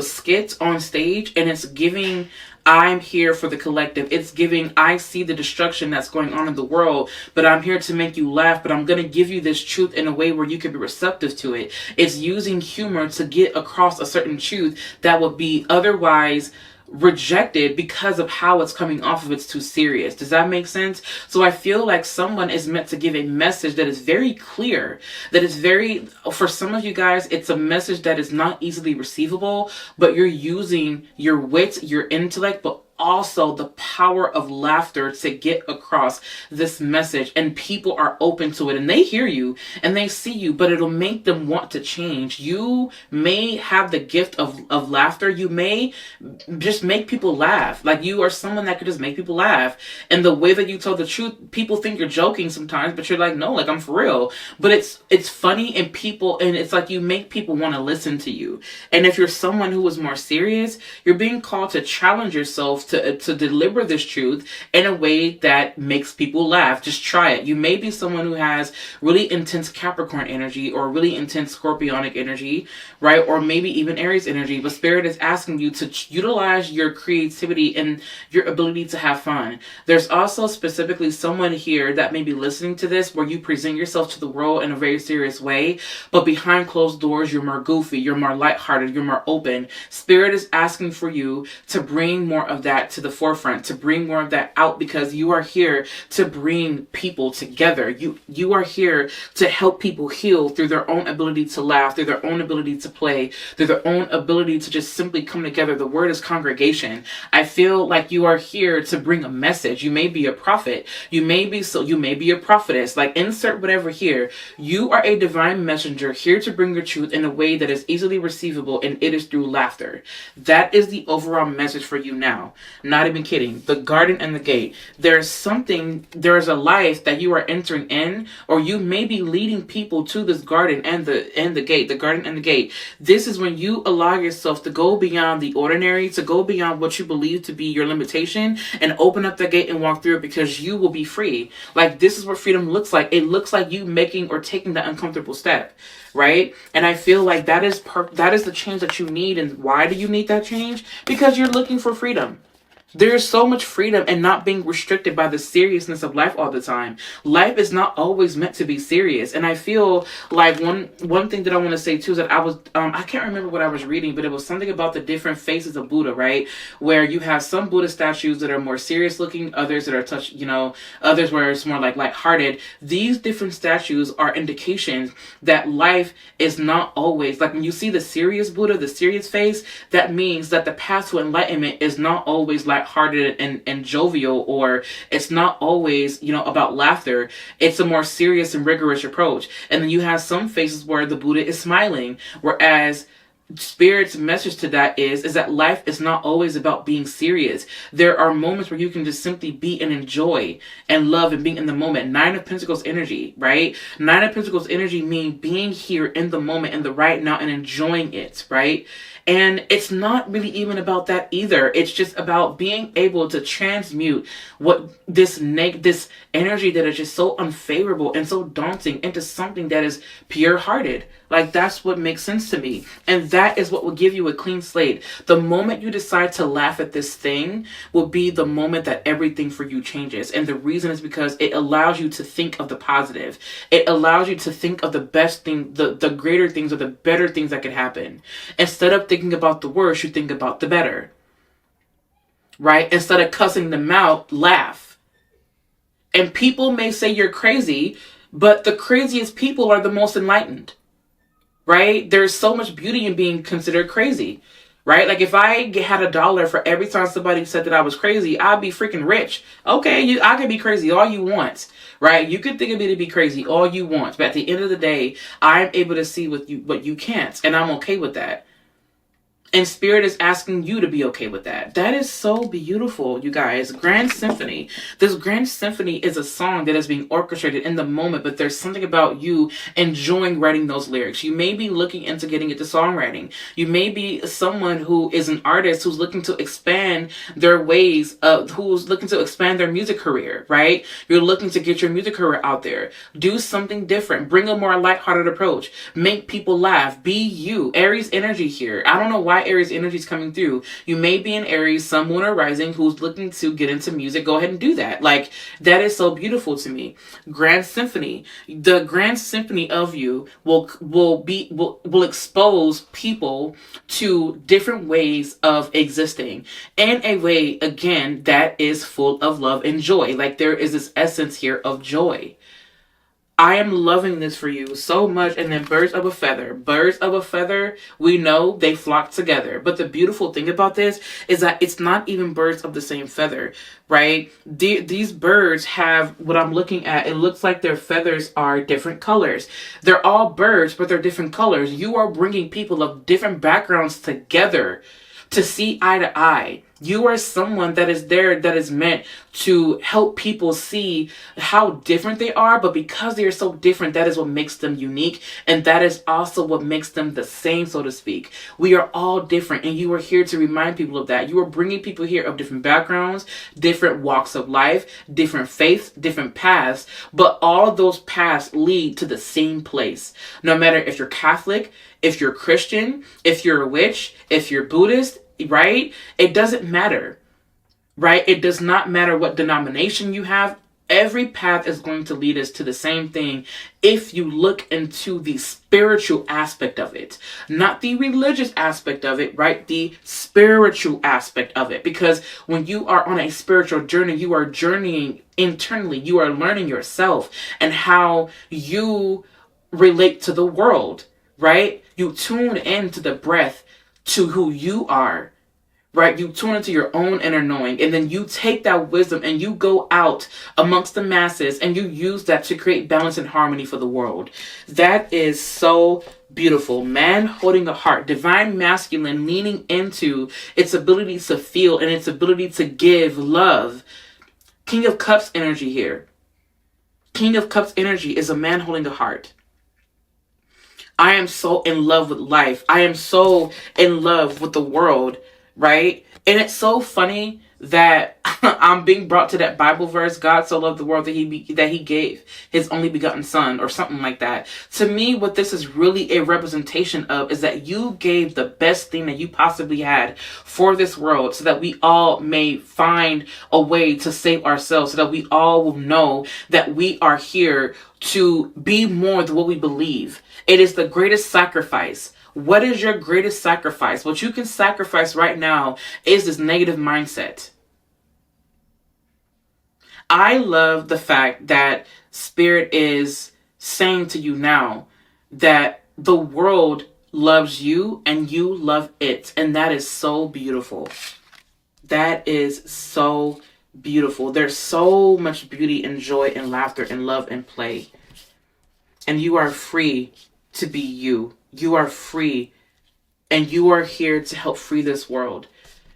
skit on stage, and it's giving I'm here for the collective. It's giving I see the destruction that's going on in the world, but I'm here to make you laugh, but I'm going to give you this truth in a way where you can be receptive to it. It's using humor to get across a certain truth that would be otherwise rejected because of how it's coming off of. It's too serious. Does that make sense? So I feel like someone is meant to give a message that is very clear, that is very, for some of you guys, it's a message that is not easily receivable, but you're using your wit, your intellect, but also the power of laughter to get across this message, and people are open to it, and they hear you and they see you, but it'll make them want to change. You may have the gift of laughter. You may just make people laugh. Like, you are someone that could just make people laugh, and the way that you tell the truth, people think you're joking sometimes, but you're like, no, like, I'm for real. But it's funny, and it's like you make people want to listen to you. And if you're someone who is more serious, you're being called to challenge yourself to deliver this truth in a way that makes people laugh. Just try it. You may be someone who has really intense Capricorn energy or really intense Scorpionic energy, right? Or maybe even Aries energy, but Spirit is asking you to utilize your creativity and your ability to have fun. There's also specifically someone here that may be listening to this where you present yourself to the world in a very serious way, but behind closed doors, you're more goofy, you're more lighthearted, you're more open. Spirit is asking for you to bring more of that to the forefront, to bring more of that out, because you are here to bring people together. You are here to help people heal through their own ability to laugh, through their own ability to play, through their own ability to just simply come together. The word is congregation. I feel like you are here to bring a message. You may be a prophet. You may be a prophetess. Like, insert whatever here. You are a divine messenger here to bring your truth in a way that is easily receivable, and it is through laughter. That is the overall message for you now. Not even kidding. The garden and the gate. There's a life that you are entering in, or you may be leading people to this garden and the gate, the garden and the gate. This is when you allow yourself to go beyond the ordinary, to go beyond what you believe to be your limitation, and open up the gate and walk through it, because you will be free. Like, this is what freedom looks like. It looks like you making or taking the uncomfortable step, right? And I feel like that is the change that you need. And why do you need that change? Because you're looking for freedom. There's so much freedom in not being restricted by the seriousness of life all the time. Life is not always meant to be serious. And I feel like one thing that I want to say too is that I can't remember what I was reading, but it was something about the different faces of Buddha, right? Where you have some Buddha statues that are more serious looking, others that are others where it's more like lighthearted. These different statues are indications that life is not always, like when you see the serious Buddha, the serious face, that means that the path to enlightenment is not always lighthearted and jovial, or it's not always, about laughter. It's a more serious and rigorous approach. And then you have some faces where the Buddha is smiling, whereas Spirit's message to that is that life is not always about being serious. There are moments where you can just simply be and enjoy and love and being in the moment. Nine of Pentacles energy, right? Nine of Pentacles energy mean being here in the moment, in the right now, and enjoying it, right? And it's not really even about that either. It's just about being able to transmute what this energy that is just so unfavorable and so daunting into something that is pure-hearted. Like, that's what makes sense to me. And that is what will give you a clean slate. The moment you decide to laugh at this thing will be the moment that everything for you changes. And the reason is because it allows you to think of the positive. It allows you to think of the best thing, the greater things, or the better things that could happen. Instead of thinking about the worst, you think about the better. Right? Instead of cussing them out, laugh. And people may say you're crazy, but the craziest people are the most enlightened. Right? There's so much beauty in being considered crazy. Right? Like, if I had $1 for every time somebody said that I was crazy, I'd be freaking rich. Okay, I can be crazy all you want. Right? You can think of me to be crazy all you want. But at the end of the day, I'm able to see what you can't. And I'm okay with that. And Spirit is asking you to be okay with that. That is so beautiful, you guys. Grand Symphony. This Grand Symphony is a song that is being orchestrated in the moment, but there's something about you enjoying writing those lyrics. You may be looking into getting into songwriting. You may be someone who is an artist who's looking to expand their who's looking to expand their music career, right? You're looking to get your music career out there. Do something different. Bring a more lighthearted approach. Make people laugh. Be you. Aries energy here. I don't know why Aries energy is coming through. You may be an Aries, Sun, Moon, or Rising who's looking to get into music. Go ahead and do that. Like, that is so beautiful to me. Grand Symphony. The Grand Symphony of you will expose people to different ways of existing in a way, again, that is full of love and joy. Like, there is this essence here of joy. I am loving this for you so much. And then birds of a feather. Birds of a feather, we know they flock together. But the beautiful thing about this is that it's not even birds of the same feather, right? These birds have, what I'm looking at, it looks like their feathers are different colors. They're all birds, but they're different colors. You are bringing people of different backgrounds together to see eye to eye. You are someone that is there, that is meant to help people see how different they are, but because they are so different, that is what makes them unique, and that is also what makes them the same, so to speak. We are all different, and you are here to remind people of that. You are bringing people here of different backgrounds, different walks of life, different faiths, different paths, but all of those paths lead to the same place. No matter if you're Catholic, if you're Christian, if you're a witch, if you're Buddhist, right? It doesn't matter, right? It does not matter what denomination you have. Every path is going to lead us to the same thing if you look into the spiritual aspect of it, not the religious aspect of it, right? The spiritual aspect of it. Because when you are on a spiritual journey, you are journeying internally. You are learning yourself and how you relate to the world, right? You tune into the breath, to who you are, right? You tune into your own inner knowing, and then you take that wisdom and you go out amongst the masses and you use that to create balance and harmony for the world. That is so beautiful. Man holding the heart, divine masculine leaning into its ability to feel and its ability to give love. King of Cups energy here. King of Cups energy is a man holding the heart. I am so in love with life. I am so in love with the world, right? And it's so funny that I'm being brought to that Bible verse, God so loved the world that he gave his only begotten son, or something like that. To me, what this is really a representation of is that you gave the best thing that you possibly had for this world so that we all may find a way to save ourselves, so that we all will know that we are here to be more than what we believe. It is the greatest sacrifice. What is your greatest sacrifice? What you can sacrifice right now is this negative mindset. I love the fact that Spirit is saying to you now that the world loves you and you love it. And that is so beautiful. That is so beautiful. There's so much beauty and joy and laughter and love and play. And you are free to be you. You are free, and you are here to help free this world.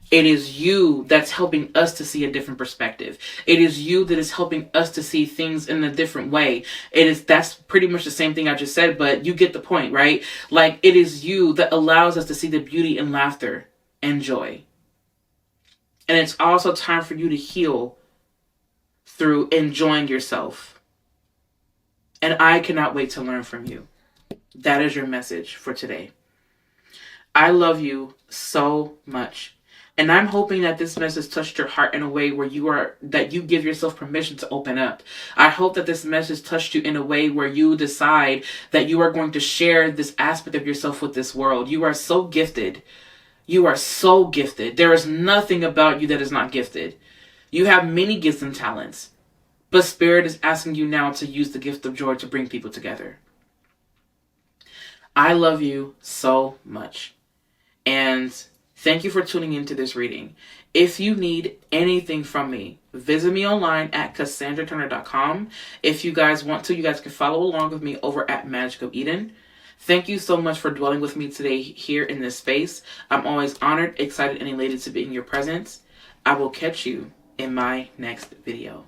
It is you that's helping us to see a different perspective. It is you that is helping us to see things in a different way. That's pretty much the same thing I just said, but you get the point, right? Like, it is you that allows us to see the beauty in laughter and joy. And it's also time for you to heal through enjoying yourself. And I cannot wait to learn from you. That is your message for today. I love you so much. And I'm hoping that this message touched your heart in a way where that you give yourself permission to open up. I hope that this message touched you in a way where you decide that you are going to share this aspect of yourself with this world. You are so gifted. You are so gifted. There is nothing about you that is not gifted. You have many gifts and talents. But Spirit is asking you now to use the gift of joy to bring people together. I love you so much. And thank you for tuning into this reading. If you need anything from me, visit me online at CassandraTurner.com. If you guys want to, you guys can follow along with me over at Magic of Eden. Thank you so much for dwelling with me today here in this space. I'm always honored, excited, and elated to be in your presence. I will catch you in my next video.